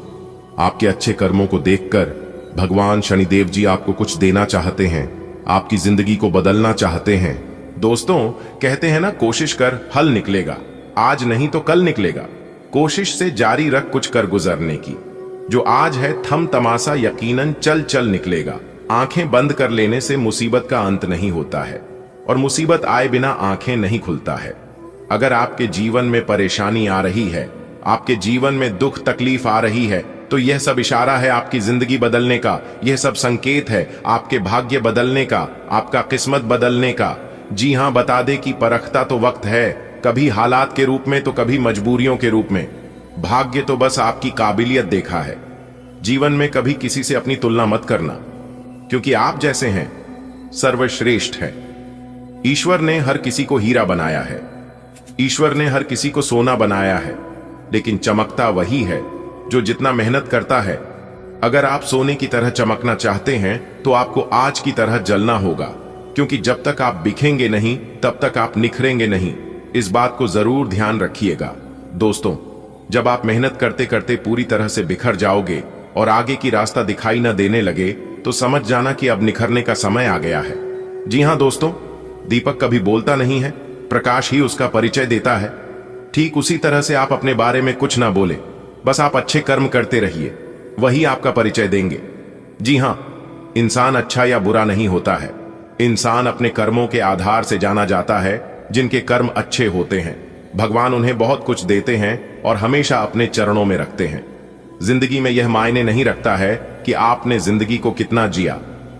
आपके अच्छे कर्मों को देखकर भगवान शनिदेव जी आपको कुछ देना चाहते हैं, आपकी जिंदगी को बदलना चाहते हैं। दोस्तों, कहते हैं ना, कोशिश कर हल निकलेगा, आज नहीं तो कल निकलेगा। कोशिश से जारी रख कुछ कर गुजरने की, जो आज है थम तमाशा यकीनन चल चल निकलेगा। आंखें बंद कर लेने से मुसीबत का अंत नहीं होता है, और मुसीबत आए बिना आंखें नहीं खुलता है। अगर आपके जीवन में परेशानी आ रही है, आपके जीवन में दुख तकलीफ आ रही है, तो यह सब इशारा है आपकी जिंदगी बदलने का, यह सब संकेत है आपके भाग्य बदलने का, आपका किस्मत बदलने का। जी हां, बता दे कि परखता तो वक्त है, कभी हालात के रूप में तो कभी मजबूरियों के रूप में। भाग्य तो बस आपकी काबिलियत देखा है। जीवन में कभी किसी से अपनी तुलना मत करना, क्योंकि आप जैसे हैं सर्वश्रेष्ठ है। ईश्वर ने हर किसी को हीरा बनाया है, ईश्वर ने हर किसी को सोना बनाया है, लेकिन चमकता वही है जो जितना मेहनत करता है। अगर आप सोने की तरह चमकना चाहते हैं तो आपको आज की तरह जलना होगा, क्योंकि जब तक आप बिखेंगे नहीं तब तक आप निखरेंगे नहीं। इस बात को जरूर ध्यान रखिएगा। दोस्तों, जब आप मेहनत करते करते पूरी तरह से बिखर जाओगे और आगे की रास्ता दिखाई न देने लगे, तो समझ जाना कि अब निखरने का समय आ गया है। जी हां दोस्तों, दीपक कभी बोलता नहीं है, प्रकाश ही उसका परिचय देता है। ठीक उसी तरह से आप अपने बारे में कुछ ना बोले, बस आप अच्छे कर्म करते रहिए, वही आपका परिचय देंगे। जी हां, इंसान अच्छा या बुरा नहीं होता है, इंसान अपने कर्मों के आधार से जाना जाता है। जिनके कर्म अच्छे होते हैं, भगवान उन्हें बहुत कुछ देते हैं और हमेशा अपने चरणों में रखते हैं। जिंदगी में यह मायने नहीं रखता है कि आपने जिंदगी को कितना जिया,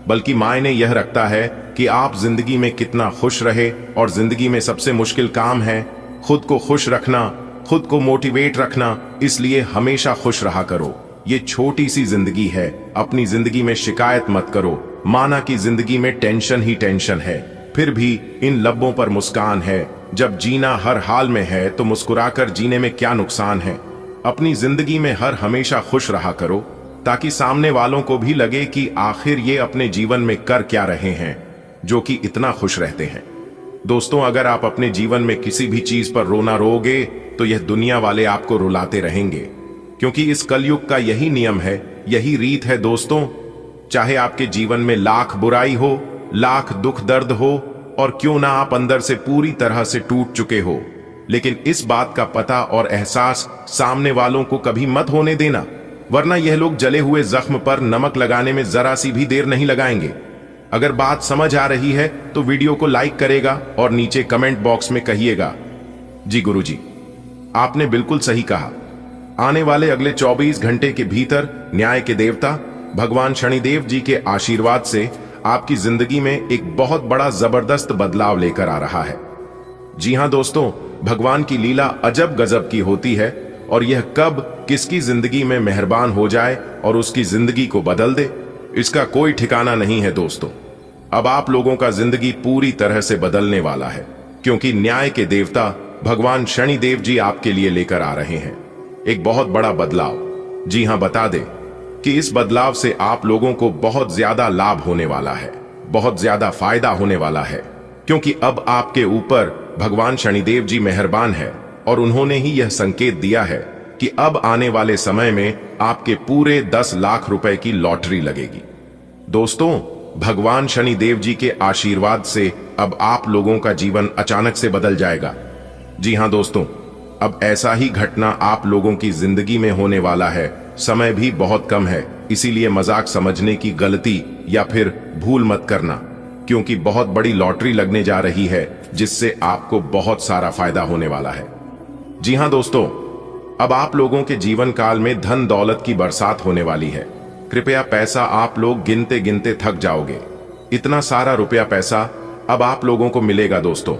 बल्कि मायने यह रखता है कि आप जिंदगी में कितना खुश रहे। और जिंदगी में सबसे मुश्किल काम है खुद को खुश रखना, खुद को मोटिवेट रखना। इसलिए हमेशा खुश रहा करो। ये छोटी सी जिंदगी है, अपनी जिंदगी में शिकायत मत करो। माना कि जिंदगी में टेंशन ही टेंशन है, फिर भी इन लब्बों पर मुस्कान है। जब जीना हर हाल में है तो मुस्कुराकर जीने में क्या नुकसान है। अपनी जिंदगी में हर हमेशा खुश रहा करो, ताकि सामने वालों को भी लगे कि आखिर ये अपने जीवन में कर क्या रहे हैं, जो कि इतना खुश रहते हैं। दोस्तों, अगर आप अपने जीवन में किसी भी चीज पर रोना रोगे तो यह दुनिया वाले आपको रुलाते रहेंगे, क्योंकि इस कलयुग का यही नियम है, यही रीत है। दोस्तों, चाहे आपके जीवन में लाख बुराई हो, लाख दुख दर्द हो, और क्यों ना आप अंदर से पूरी तरह से टूट चुके हो, लेकिन इस बात का पता और एहसास सामने वालों को कभी मत होने देना, वरना यह लोग जले हुए जख्म पर नमक लगाने में जरा सी भी देर नहीं लगाएंगे। अगर बात समझ आ रही है तो वीडियो को लाइक करेगा और नीचे कमेंट बॉक्स में कहिएगा, जी गुरुजी, आपने बिल्कुल सही कहा। आने वाले अगले 24 घंटे के भीतर न्याय के देवता भगवान शनिदेव जी के आशीर्वाद से आपकी जिंदगी में एक बहुत बड़ा जबरदस्त बदलाव लेकर आ रहा है। जी हां दोस्तों, भगवान की लीला अजब गजब की होती है, और यह कब किसकी जिंदगी में मेहरबान हो जाए और उसकी जिंदगी को बदल दे, इसका कोई ठिकाना नहीं है। दोस्तों, अब आप लोगों का जिंदगी पूरी तरह से बदलने वाला है, क्योंकि न्याय के देवता भगवान शनिदेव जी आपके लिए लेकर आ रहे हैं एक बहुत बड़ा बदलाव। जी हां, बता दें कि इस बदलाव से आप लोगों को बहुत ज्यादा लाभ होने वाला है, बहुत ज्यादा फायदा होने वाला है, क्योंकि अब आपके ऊपर भगवान शनिदेव जी मेहरबान है, और उन्होंने ही यह संकेत दिया है कि अब आने वाले समय में आपके पूरे 10 लाख रुपए की लॉटरी लगेगी। दोस्तों, भगवान शनिदेव जी के आशीर्वाद से अब आप लोगों का जीवन अचानक से बदल जाएगा। जी हां दोस्तों, अब ऐसा ही घटना आप लोगों की जिंदगी में होने वाला है। समय भी बहुत कम है, इसीलिए मजाक समझने की गलती या फिर भूल मत करना, क्योंकि बहुत बड़ी लॉटरी लगने जा रही है, जिससे आपको बहुत सारा फायदा होने वाला है। जी हां दोस्तों, अब आप लोगों के जीवन काल में धन दौलत की बरसात होने वाली है। कृपया पैसा आप लोग गिनते गिनते थक जाओगे। इतना सारा रुपया पैसा अब आप लोगों को मिलेगा। दोस्तों,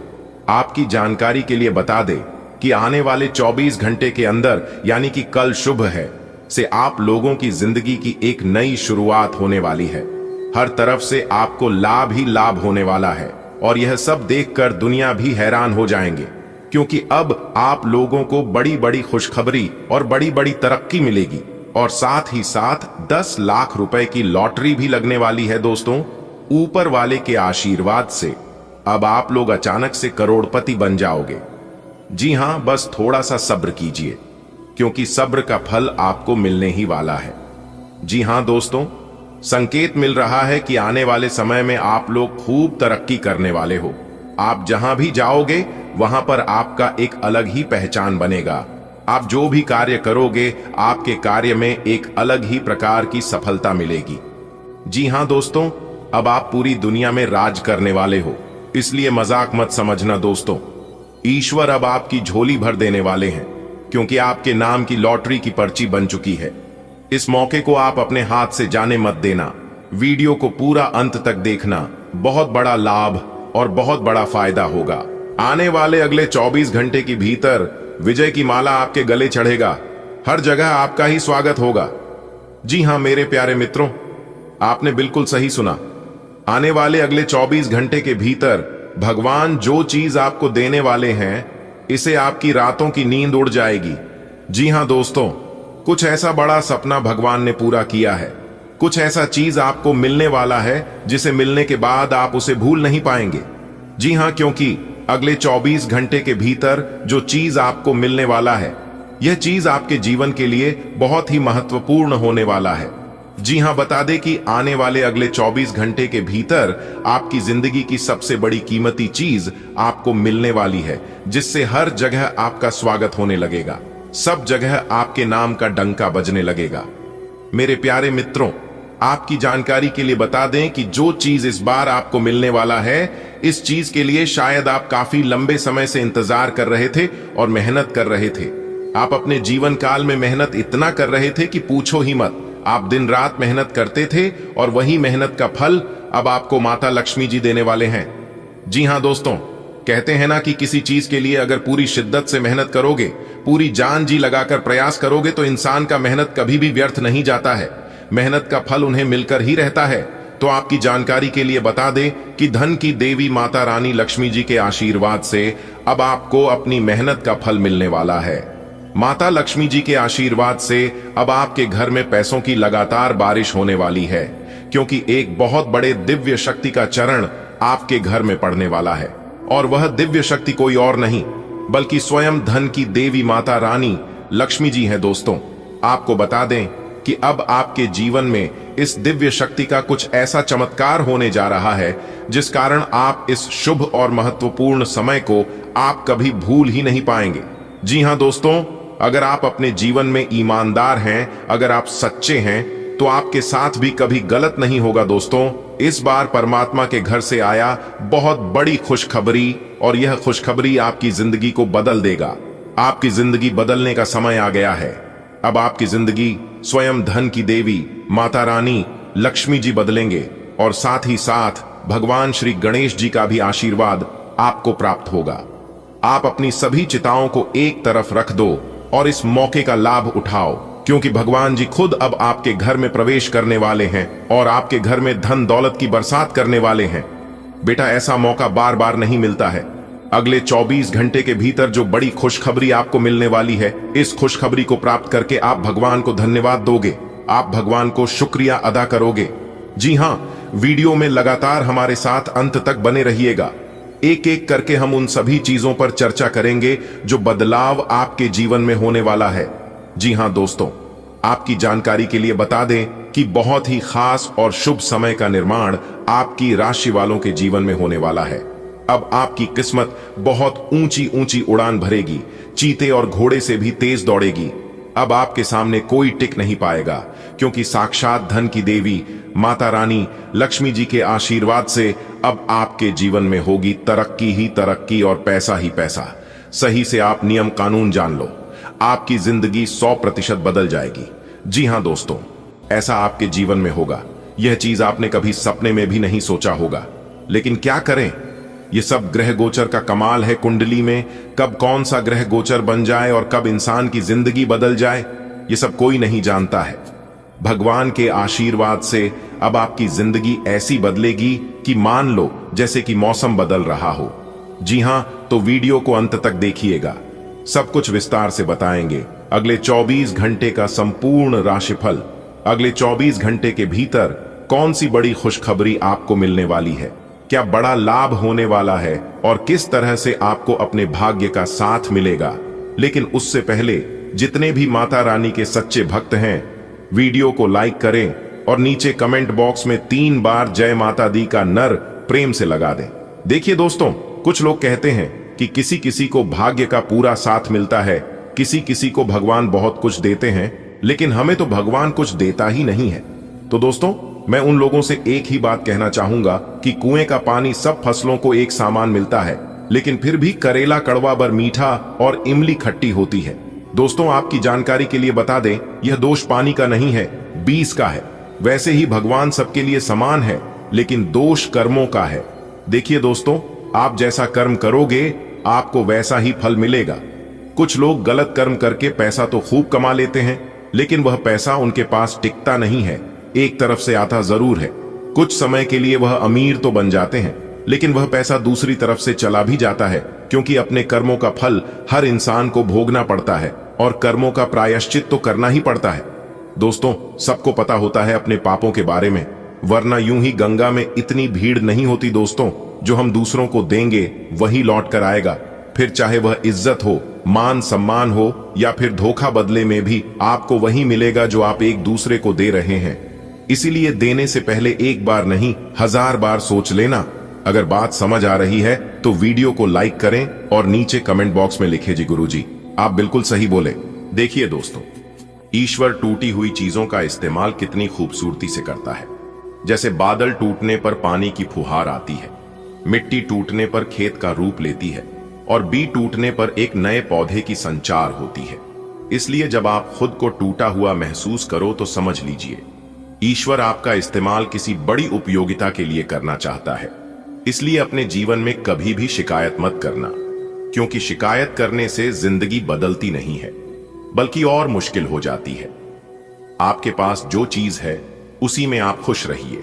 आपकी जानकारी के लिए बता दें कि आने वाले 24 घंटे के अंदर, यानी कि कल शुभ है, से आप लोगों की जिंदगी की एक नई शुरुआत होने वाली है। हर तरफ से आपको लाभ ही लाभ होने वाला है, और यह सब देखकर दुनिया भी हैरान हो जाएंगे, क्योंकि अब आप लोगों को बड़ी बड़ी खुशखबरी और बड़ी बड़ी तरक्की मिलेगी, और साथ ही साथ 10 लाख रुपए की लॉटरी भी लगने वाली है। दोस्तों, ऊपर वाले के आशीर्वाद से अब आप लोग अचानक से करोड़पति बन जाओगे। जी हां, बस थोड़ा सा सब्र कीजिए, क्योंकि सब्र का फल आपको मिलने ही वाला है। जी हां दोस्तों, संकेत मिल रहा है कि आने वाले समय में आप लोग खूब तरक्की करने वाले हो। आप जहां भी जाओगे वहां पर आपका एक अलग ही पहचान बनेगा। आप जो भी कार्य करोगे, आपके कार्य में एक अलग ही प्रकार की सफलता मिलेगी। जी हां दोस्तों, अब आप पूरी दुनिया में राज करने वाले हो, इसलिए मजाक मत समझना। दोस्तों, ईश्वर अब आपकी झोली भर देने वाले हैं, क्योंकि आपके नाम की लॉटरी की पर्ची बन चुकी है। इस मौके को आप अपने हाथ से जाने मत देना। वीडियो को पूरा अंत तक देखना, बहुत बड़ा लाभ और बहुत बड़ा फायदा होगा। आने वाले अगले 24 घंटे के भीतर विजय की माला आपके गले चढ़ेगा। हर जगह आपका ही स्वागत होगा। जी हां मेरे प्यारे मित्रों, आपने बिल्कुल सही सुना। आने वाले अगले 24 घंटे के भीतर भगवान जो चीज आपको देने वाले हैं, इसे आपकी रातों की नींद उड़ जाएगी। जी हां दोस्तों, कुछ ऐसा बड़ा सपना भगवान ने पूरा किया है। कुछ ऐसा चीज आपको मिलने वाला है जिसे मिलने के बाद आप उसे भूल नहीं पाएंगे। जी हां, क्योंकि अगले 24 घंटे के भीतर जो चीज आपको मिलने वाला है, यह चीज आपके जीवन के लिए बहुत ही महत्वपूर्ण होने वाला है। जी हां, बता दें कि आने वाले अगले 24 घंटे के भीतर आपकी जिंदगी की सबसे बड़ी कीमती चीज आपको मिलने वाली है, जिससे हर जगह आपका स्वागत होने लगेगा। सब जगह आपके नाम का डंका बजने लगेगा। मेरे प्यारे मित्रों, आपकी जानकारी के लिए बता दें कि जो चीज इस बार आपको मिलने वाला है, इस चीज के लिए शायद आप काफी लंबे समय से इंतजार कर रहे थे और मेहनत कर रहे थे। आप अपने जीवन काल में मेहनत इतना कर रहे थे कि पूछो ही मत। आप दिन रात मेहनत करते थे, और वही मेहनत का फल अब आपको माता लक्ष्मी जी देने वाले हैं। जी हां दोस्तों, कहते हैं ना कि किसी चीज के लिए अगर पूरी शिद्दत से मेहनत करोगे, पूरी जान जी लगाकर प्रयास करोगे तो इंसान का मेहनत कभी भी व्यर्थ नहीं जाता है। मेहनत का फल उन्हें मिलकर ही रहता है। तो आपकी जानकारी के लिए बता दें कि धन की देवी माता रानी लक्ष्मी जी के आशीर्वाद से अब आपको अपनी मेहनत का फल मिलने वाला है। माता लक्ष्मी जी के आशीर्वाद से अब आपके घर में पैसों की लगातार बारिश होने वाली है, क्योंकि एक बहुत बड़े दिव्य शक्ति का चरण आपके घर में पड़ने वाला है। और वह दिव्य शक्ति कोई और नहीं बल्कि स्वयं धन की देवी माता रानी लक्ष्मी जी है। दोस्तों, आपको बता दें कि अब आपके जीवन में इस दिव्य शक्ति का कुछ ऐसा चमत्कार होने जा रहा है जिस कारण आप इस शुभ और महत्वपूर्ण समय को आप कभी भूल ही नहीं पाएंगे। जी हां दोस्तों, अगर आप अपने जीवन में ईमानदार हैं, अगर आप सच्चे हैं, तो आपके साथ भी कभी गलत नहीं होगा। दोस्तों, इस बार परमात्मा के घर से आया बहुत बड़ी खुशखबरी, और यह खुशखबरी आपकी जिंदगी को बदल देगा। आपकी जिंदगी बदलने का समय आ गया है। अब आपकी जिंदगी स्वयं धन की देवी माता रानी लक्ष्मी जी बदलेंगे, और साथ ही साथ भगवान श्री गणेश जी का भी आशीर्वाद आपको प्राप्त होगा। आप अपनी सभी चिंताओं को एक तरफ रख दो और इस मौके का लाभ उठाओ, क्योंकि भगवान जी खुद अब आपके घर में प्रवेश करने वाले हैं और आपके घर में धन दौलत की बरसात करने वाले हैं। बेटा, ऐसा मौका बार बार नहीं मिलता है। अगले 24 घंटे के भीतर जो बड़ी खुशखबरी आपको मिलने वाली है, इस खुशखबरी को प्राप्त करके आप भगवान को धन्यवाद दोगे, आप भगवान को शुक्रिया अदा करोगे। जी हां, वीडियो में लगातार हमारे साथ अंत तक बने रहिएगा। एक एक करके हम उन सभी चीजों पर चर्चा करेंगे जो बदलाव आपके जीवन में होने वाला है। जी हां दोस्तों, आपकी जानकारी के लिए बता दें कि बहुत ही खास और शुभ समय का निर्माण आपकी राशि वालों के जीवन में होने वाला है। अब आपकी किस्मत बहुत ऊंची ऊंची उड़ान भरेगी, चीते और घोड़े से भी तेज दौड़ेगी। अब आपके सामने कोई टिक नहीं पाएगा, क्योंकि साक्षात धन की देवी माता रानी लक्ष्मी जी के आशीर्वाद से अब आपके जीवन में होगी तरक्की ही तरक्की और पैसा ही पैसा। सही से आप नियम कानून जान लो, आपकी जिंदगी 100% बदल जाएगी। जी हां दोस्तों, ऐसा आपके जीवन में होगा। यह चीज आपने कभी सपने में भी नहीं सोचा होगा, लेकिन क्या करें, ये सब ग्रह गोचर का कमाल है। कुंडली में कब कौन सा ग्रह गोचर बन जाए और कब इंसान की जिंदगी बदल जाए, ये सब कोई नहीं जानता है। भगवान के आशीर्वाद से अब आपकी जिंदगी ऐसी बदलेगी कि मान लो जैसे कि मौसम बदल रहा हो। जी हां, तो वीडियो को अंत तक देखिएगा, सब कुछ विस्तार से बताएंगे। अगले 24 घंटे का संपूर्ण राशिफल, अगले 24 घंटे के भीतर कौन सी बड़ी खुशखबरी आपको मिलने वाली है, क्या बड़ा लाभ होने वाला है और किस तरह से आपको अपने भाग्य का साथ मिलेगा। लेकिन उससे पहले जितने भी माता रानी के सच्चे भक्त हैं, वीडियो को लाइक करें और नीचे कमेंट बॉक्स में 3 बार जय माता दी का नर प्रेम से लगा दें। देखिए दोस्तों, कुछ लोग कहते हैं कि किसी किसी को भाग्य का पूरा साथ मिलता है, किसी किसी को भगवान बहुत कुछ देते हैं, लेकिन हमें तो भगवान कुछ देता ही नहीं है। तो दोस्तों, मैं उन लोगों से एक ही बात कहना चाहूंगा कि कुएं का पानी सब फसलों को एक समान मिलता है, लेकिन फिर भी करेला कड़वा बर मीठा और इमली खट्टी होती है। दोस्तों, आपकी जानकारी के लिए बता दें, यह दोष पानी का नहीं है, बीज का है। वैसे ही भगवान सबके लिए समान है, लेकिन दोष कर्मों का है। देखिए दोस्तों, आप जैसा कर्म करोगे आपको वैसा ही फल मिलेगा। कुछ लोग गलत कर्म करके पैसा तो खूब कमा लेते हैं, लेकिन वह पैसा उनके पास टिकता नहीं है। एक तरफ से आता जरूर है, कुछ समय के लिए वह अमीर तो बन जाते हैं, लेकिन वह पैसा दूसरी तरफ से चला भी जाता है, क्योंकि अपने कर्मों का फल हर इंसान को भोगना पड़ता है और कर्मों का प्रायश्चित तो करना ही पड़ता है। दोस्तों, सबको पता होता है अपने पापों के बारे में, वरना यूं ही गंगा में इतनी भीड़ नहीं होती। दोस्तों, जो हम दूसरों को देंगे वही लौट कर आएगा, फिर चाहे वह इज्जत हो, मान सम्मान हो या फिर धोखा, बदले में भी आपको वही मिलेगा जो आप एक दूसरे को दे रहे हैं। इसीलिए देने से पहले एक बार नहीं 1000 बार सोच लेना। अगर बात समझ आ रही है तो वीडियो को लाइक करें और नीचे कमेंट बॉक्स में लिखे, जी गुरुजी आप बिल्कुल सही बोले। देखिए दोस्तों, ईश्वर टूटी हुई चीजों का इस्तेमाल कितनी खूबसूरती से करता है। जैसे बादल टूटने पर पानी की फुहार आती है, मिट्टी टूटने पर खेत का रूप लेती है और बीज टूटने पर एक नए पौधे की संचार होती है। इसलिए जब आप खुद को टूटा हुआ महसूस करो तो समझ लीजिए ईश्वर आपका इस्तेमाल किसी बड़ी उपयोगिता के लिए करना चाहता है। इसलिए अपने जीवन में कभी भी शिकायत मत करना, क्योंकि शिकायत करने से जिंदगी बदलती नहीं है बल्कि और मुश्किल हो जाती है। आपके पास जो चीज है उसी में आप खुश रहिए,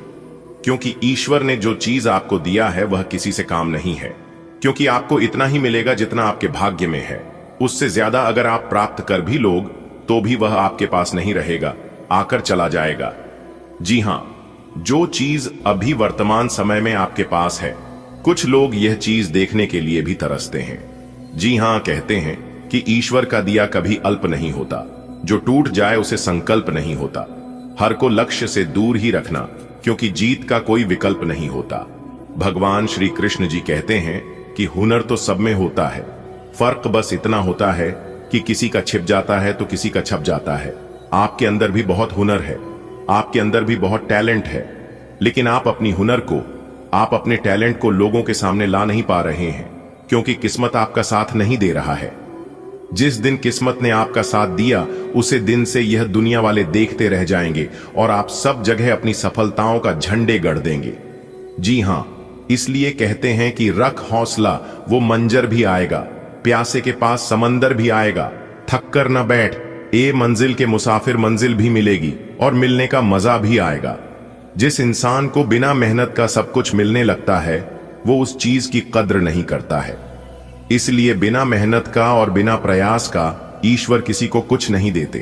क्योंकि ईश्वर ने जो चीज आपको दिया है वह किसी से काम नहीं है, क्योंकि आपको इतना ही मिलेगा जितना आपके भाग्य में है। उससे ज्यादा अगर आप प्राप्त कर भी लोग तो भी वह आपके पास नहीं रहेगा, आकर चला जाएगा। जी हां, जो चीज अभी वर्तमान समय में आपके पास है, कुछ लोग यह चीज देखने के लिए भी तरसते हैं। जी हां, कहते हैं कि ईश्वर का दिया कभी अल्प नहीं होता, जो टूट जाए उसे संकल्प नहीं होता। हर को लक्ष्य से दूर ही रखना, क्योंकि जीत का कोई विकल्प नहीं होता। भगवान श्री कृष्ण जी कहते हैं कि हुनर तो सब में होता है, फर्क बस इतना होता है कि किसी का छिप जाता है तो किसी का छप जाता है। आपके अंदर भी बहुत हुनर है, आपके अंदर भी बहुत टैलेंट है, लेकिन आप अपनी हुनर को, आप अपने टैलेंट को लोगों के सामने ला नहीं पा रहे हैं, क्योंकि किस्मत आपका साथ नहीं दे रहा है। जिस दिन किस्मत ने आपका साथ दिया उसे दिन से यह दुनिया वाले देखते रह जाएंगे और आप सब जगह अपनी सफलताओं का झंडे गड़ देंगे। जी हां, इसलिए कहते हैं कि रख हौसला, वो मंजर भी आएगा, प्यासे के पास समंदर भी आएगा। थक कर न बैठ, ए मंजिल के मुसाफिर, मंजिल भी मिलेगी और मिलने का मजा भी आएगा। जिस इंसान को बिना मेहनत का सब कुछ मिलने लगता है वो उस चीज की कद्र नहीं करता है। इसलिए बिना मेहनत का और बिना प्रयास का ईश्वर किसी को कुछ नहीं देते,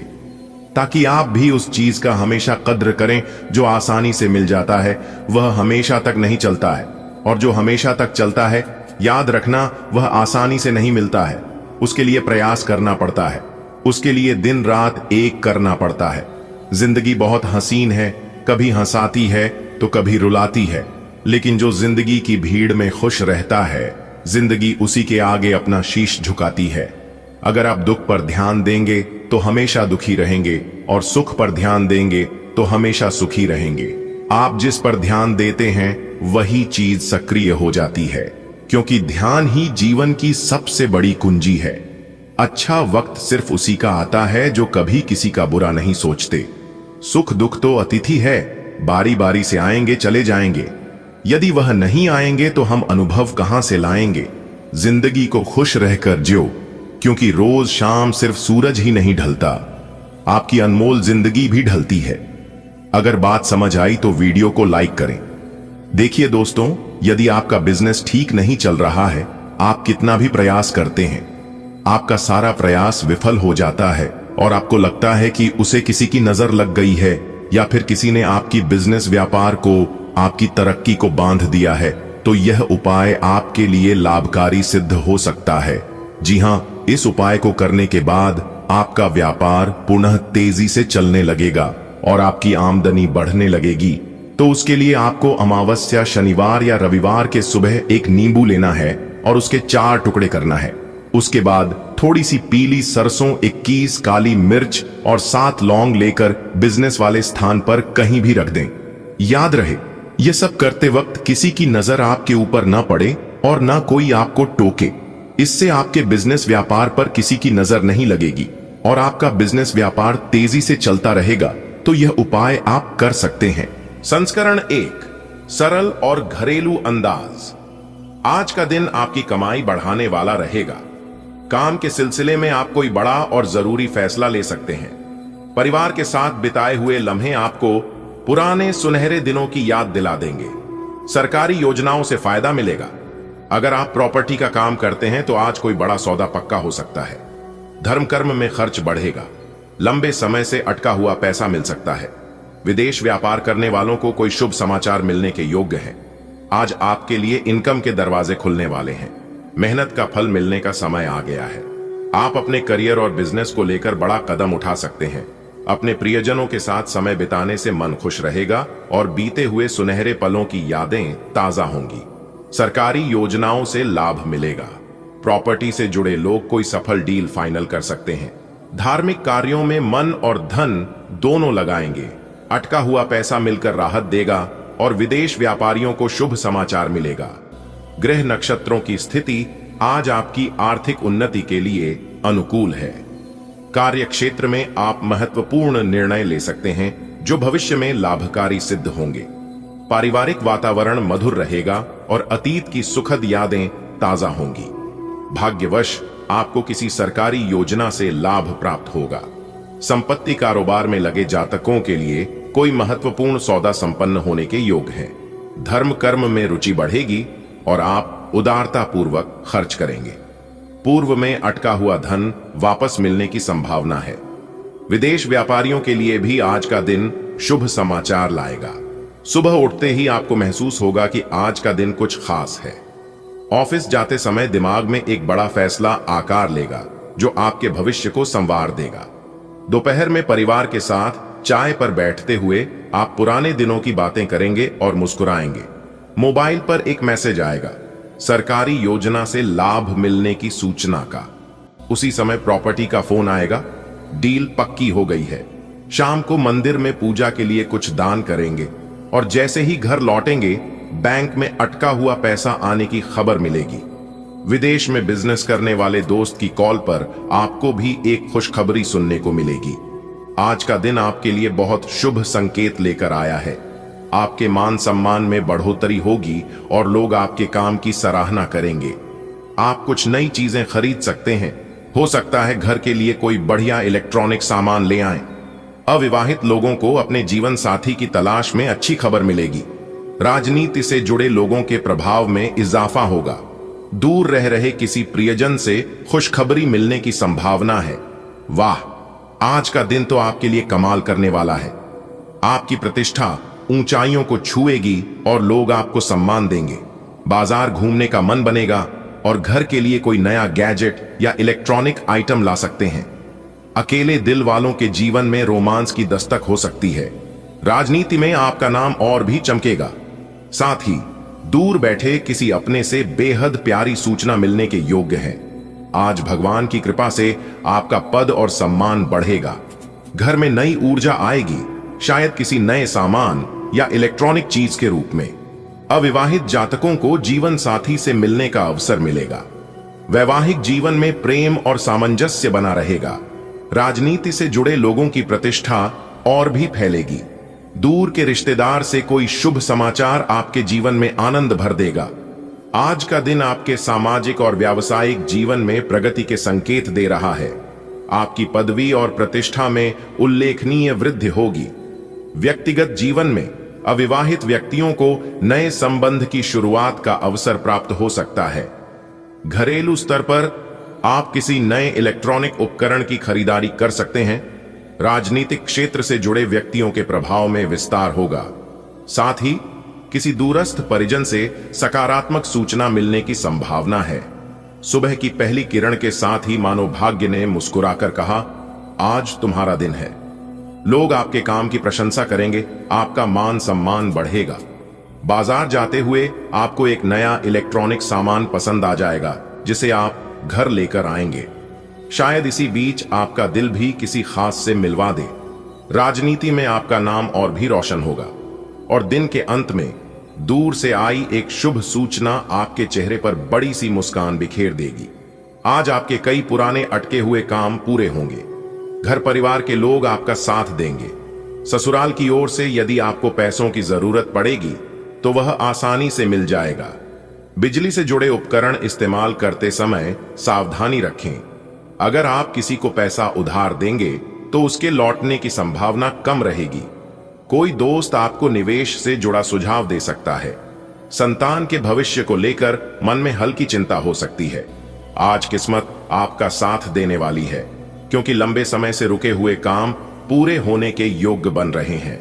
ताकि आप भी उस चीज का हमेशा कद्र करें। जो आसानी से मिल जाता है वह हमेशा तक नहीं चलता है, और जो हमेशा तक चलता है, याद रखना, वह आसानी से नहीं मिलता है। उसके लिए प्रयास करना पड़ता है, उसके लिए दिन रात एक करना पड़ता है। जिंदगी बहुत हसीन है, कभी हंसाती है तो कभी रुलाती है, लेकिन जो जिंदगी की भीड़ में खुश रहता है, जिंदगी उसी के आगे अपना शीश झुकाती है। अगर आप दुख पर ध्यान देंगे तो हमेशा दुखी रहेंगे, और सुख पर ध्यान देंगे तो हमेशा सुखी रहेंगे। आप जिस पर ध्यान देते हैं वही चीज सक्रिय हो जाती है, क्योंकि ध्यान ही जीवन की सबसे बड़ी कुंजी है। अच्छा वक्त सिर्फ उसी का आता है जो कभी किसी का बुरा नहीं सोचते। सुख दुख तो अतिथि है, बारी बारी से आएंगे चले जाएंगे। यदि वह नहीं आएंगे तो हम अनुभव कहां से लाएंगे। जिंदगी को खुश रहकर जियो, क्योंकि रोज शाम सिर्फ सूरज ही नहीं ढलता, आपकी अनमोल जिंदगी भी ढलती है। अगर बात समझ आई तो वीडियो को लाइक करें। देखिए दोस्तों, यदि आपका बिजनेस ठीक नहीं चल रहा है, आप कितना भी प्रयास करते हैं, आपका सारा प्रयास विफल हो जाता है और आपको लगता है कि उसे किसी की नजर लग गई है, या फिर किसी ने आपकी बिजनेस व्यापार को, आपकी तरक्की को बांध दिया है, तो यह उपाय आपके लिए लाभकारी सिद्ध हो सकता है। जी हां, इस उपाय को करने के बाद आपका व्यापार पुनः तेजी से चलने लगेगा और आपकी आमदनी बढ़ने लगेगी। तो उसके लिए आपको अमावस्या, शनिवार या रविवार के सुबह एक नींबू लेना है और उसके 4 टुकड़े करना है। उसके बाद थोड़ी सी पीली सरसों, 21 काली मिर्च और 7 लौंग लेकर बिजनेस वाले स्थान पर कहीं भी रख दें। याद रहे, यह सब करते वक्त किसी की नजर आपके ऊपर ना पड़े और ना कोई आपको टोके। इससे आपके बिजनेस व्यापार पर किसी की नजर नहीं लगेगी और आपका बिजनेस व्यापार तेजी से चलता रहेगा। तो यह उपाय आप कर सकते हैं। संस्करण 1, सरल और घरेलू अंदाज। आज का दिन आपकी कमाई बढ़ाने वाला रहेगा। काम के सिलसिले में आप कोई बड़ा और जरूरी फैसला ले सकते हैं। परिवार के साथ बिताए हुए लम्हे आपको पुराने सुनहरे दिनों की याद दिला देंगे। सरकारी योजनाओं से फायदा मिलेगा। अगर आप प्रॉपर्टी का काम करते हैं तो आज कोई बड़ा सौदा पक्का हो सकता है। धर्म कर्म में खर्च बढ़ेगा। लंबे समय से अटका हुआ पैसा मिल सकता है। विदेश व्यापार करने वालों को कोई शुभ समाचार मिलने के योग्य है। आज आपके लिए इनकम के दरवाजे खुलने वाले हैं। मेहनत का फल मिलने का समय आ गया है। आप अपने करियर और बिजनेस को लेकर बड़ा कदम उठा सकते हैं। अपने प्रियजनों के साथ समय बिताने से मन खुश रहेगा और बीते हुए सुनहरे पलों की यादें ताजा होंगी। सरकारी योजनाओं से लाभ मिलेगा। प्रॉपर्टी से जुड़े लोग कोई सफल डील फाइनल कर सकते हैं। धार्मिक कार्यों में मन और धन दोनों लगाएंगे। अटका हुआ पैसा मिलकर राहत देगा और विदेश व्यापारियों को शुभ समाचार मिलेगा। ग्रह नक्षत्रों की स्थिति आज आपकी आर्थिक उन्नति के लिए अनुकूल है। कार्य क्षेत्र में आप महत्वपूर्ण निर्णय ले सकते हैं जो भविष्य में लाभकारी सिद्ध होंगे। पारिवारिक वातावरण मधुर रहेगा और अतीत की सुखद यादें ताजा होंगी। भाग्यवश आपको किसी सरकारी योजना से लाभ प्राप्त होगा। संपत्ति कारोबार में लगे जातकों के लिए कोई महत्वपूर्ण सौदा संपन्न होने के योग हैं। धर्म कर्म में रुचि बढ़ेगी और आप उदारता पूर्वक खर्च करेंगे। पूर्व में अटका हुआ धन वापस मिलने की संभावना है। विदेश व्यापारियों के लिए भी आज का दिन शुभ समाचार लाएगा। सुबह उठते ही आपको महसूस होगा कि आज का दिन कुछ खास है। ऑफिस जाते समय दिमाग में एक बड़ा फैसला आकार लेगा जो आपके भविष्य को संवार देगा। दोपहर में परिवार के साथ चाय पर बैठते हुए आप पुराने दिनों की बातें करेंगे और मुस्कुराएंगे। मोबाइल पर एक मैसेज आएगा, सरकारी योजना से लाभ मिलने की सूचना का। उसी समय प्रॉपर्टी का फोन आएगा, डील पक्की हो गई है। शाम को मंदिर में पूजा के लिए कुछ दान करेंगे और जैसे ही घर लौटेंगे बैंक में अटका हुआ पैसा आने की खबर मिलेगी। विदेश में बिजनेस करने वाले दोस्त की कॉल पर आपको भी एक खुशखबरी सुनने को मिलेगी। आज का दिन आपके लिए बहुत शुभ संकेत लेकर आया है। आपके मान सम्मान में बढ़ोतरी होगी और लोग आपके काम की सराहना करेंगे। आप कुछ नई चीजें खरीद सकते हैं। हो सकता है घर के लिए कोई बढ़िया इलेक्ट्रॉनिक सामान ले आएं। अविवाहित लोगों को अपने जीवन साथी की तलाश में अच्छी खबर मिलेगी। राजनीति से जुड़े लोगों के प्रभाव में इजाफा होगा। दूर रह रहे किसी प्रियजन से खुशखबरी मिलने की संभावना है। वाह, आज का दिन तो आपके लिए कमाल करने वाला है। आपकी प्रतिष्ठा ऊंचाइयों को छुएगी और लोग आपको सम्मान देंगे। बाजार घूमने का मन बनेगा और घर के लिए कोई नया गैजेट या इलेक्ट्रॉनिक आइटम ला सकते हैं। अकेले दिल वालों के जीवन में रोमांस की दस्तक हो सकती है। राजनीति में आपका नाम और भी चमकेगा। साथ ही दूर बैठे किसी अपने से बेहद प्यारी सूचना मिलने के योग्य है। आज भगवान की कृपा से आपका पद और सम्मान बढ़ेगा। घर में नई ऊर्जा आएगी, शायद किसी नए सामान या इलेक्ट्रॉनिक चीज के रूप में। अविवाहित जातकों को जीवन साथी से मिलने का अवसर मिलेगा। वैवाहिक जीवन में प्रेम और सामंजस्य बना रहेगा। राजनीति से जुड़े लोगों की प्रतिष्ठा और भी फैलेगी। दूर के रिश्तेदार से कोई शुभ समाचार आपके जीवन में आनंद भर देगा। आज का दिन आपके सामाजिक और व्यावसायिक जीवन में प्रगति के संकेत दे रहा है। आपकी पदवी और प्रतिष्ठा में उल्लेखनीय वृद्धि होगी। व्यक्तिगत जीवन में अविवाहित व्यक्तियों को नए संबंध की शुरुआत का अवसर प्राप्त हो सकता है। घरेलू स्तर पर आप किसी नए इलेक्ट्रॉनिक उपकरण की खरीदारी कर सकते हैं। राजनीतिक क्षेत्र से जुड़े व्यक्तियों के प्रभाव में विस्तार होगा। साथ ही किसी दूरस्थ परिजन से सकारात्मक सूचना मिलने की संभावना है। सुबह की पहली किरण के साथ ही मानो भाग्य ने मुस्कुराकर कहा, आज तुम्हारा दिन है। लोग आपके काम की प्रशंसा करेंगे, आपका मान सम्मान बढ़ेगा। बाजार जाते हुए आपको एक नया इलेक्ट्रॉनिक सामान पसंद आ जाएगा जिसे आप घर लेकर आएंगे। शायद इसी बीच आपका दिल भी किसी खास से मिलवा दे। राजनीति में आपका नाम और भी रोशन होगा और दिन के अंत में दूर से आई एक शुभ सूचना आपके चेहरे पर बड़ी सी मुस्कान बिखेर देगी। आज आपके कई पुराने अटके हुए काम पूरे होंगे। घर परिवार के लोग आपका साथ देंगे। ससुराल की ओर से यदि आपको पैसों की जरूरत पड़ेगी तो वह आसानी से मिल जाएगा। बिजली से जुड़े उपकरण इस्तेमाल करते समय सावधानी रखें। अगर आप किसी को पैसा उधार देंगे तो उसके लौटने की संभावना कम रहेगी। कोई दोस्त आपको निवेश से जुड़ा सुझाव दे सकता है। संतान के भविष्य को लेकर मन में हल्की चिंता हो सकती है। आज किस्मत आपका साथ देने वाली है क्योंकि लंबे समय से रुके हुए काम पूरे होने के योग्य बन रहे हैं।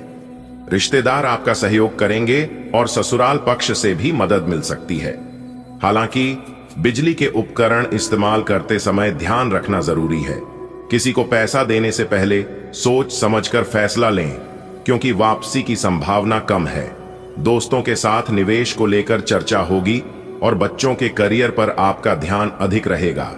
रिश्तेदार आपका सहयोग करेंगे और ससुराल पक्ष से भी मदद मिल सकती है। हालांकि बिजली के उपकरण इस्तेमाल करते समय ध्यान रखना जरूरी है। किसी को पैसा देने से पहले सोच समझकर फैसला लें क्योंकि वापसी की संभावना कम है। दोस्तों के साथ निवेश को लेकर चर्चा होगी और बच्चों के करियर पर आपका ध्यान अधिक रहेगा।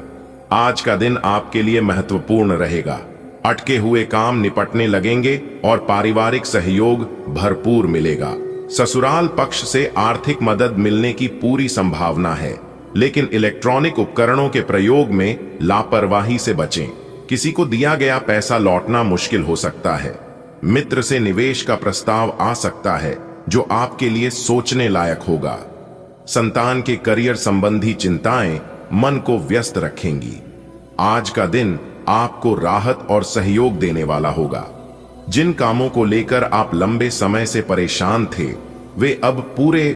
आज का दिन आपके लिए महत्वपूर्ण रहेगा। अटके हुए काम निपटने लगेंगे और पारिवारिक सहयोग भरपूर मिलेगा। ससुराल पक्ष से आर्थिक मदद मिलने की पूरी संभावना है, लेकिन इलेक्ट्रॉनिक उपकरणों के प्रयोग में लापरवाही से बचें। किसी को दिया गया पैसा लौटना मुश्किल हो सकता है। मित्र से निवेश का प्रस्ताव आ सकता है, जो आपके लिए सोचने लायक होगा। संतान के करियर संबंधी चिंताएं मन को व्यस्त रखेंगी। आज का दिन आपको राहत और सहयोग देने वाला होगा। जिन कामों को लेकर आप लंबे समय से परेशान थे, वे अब पूरे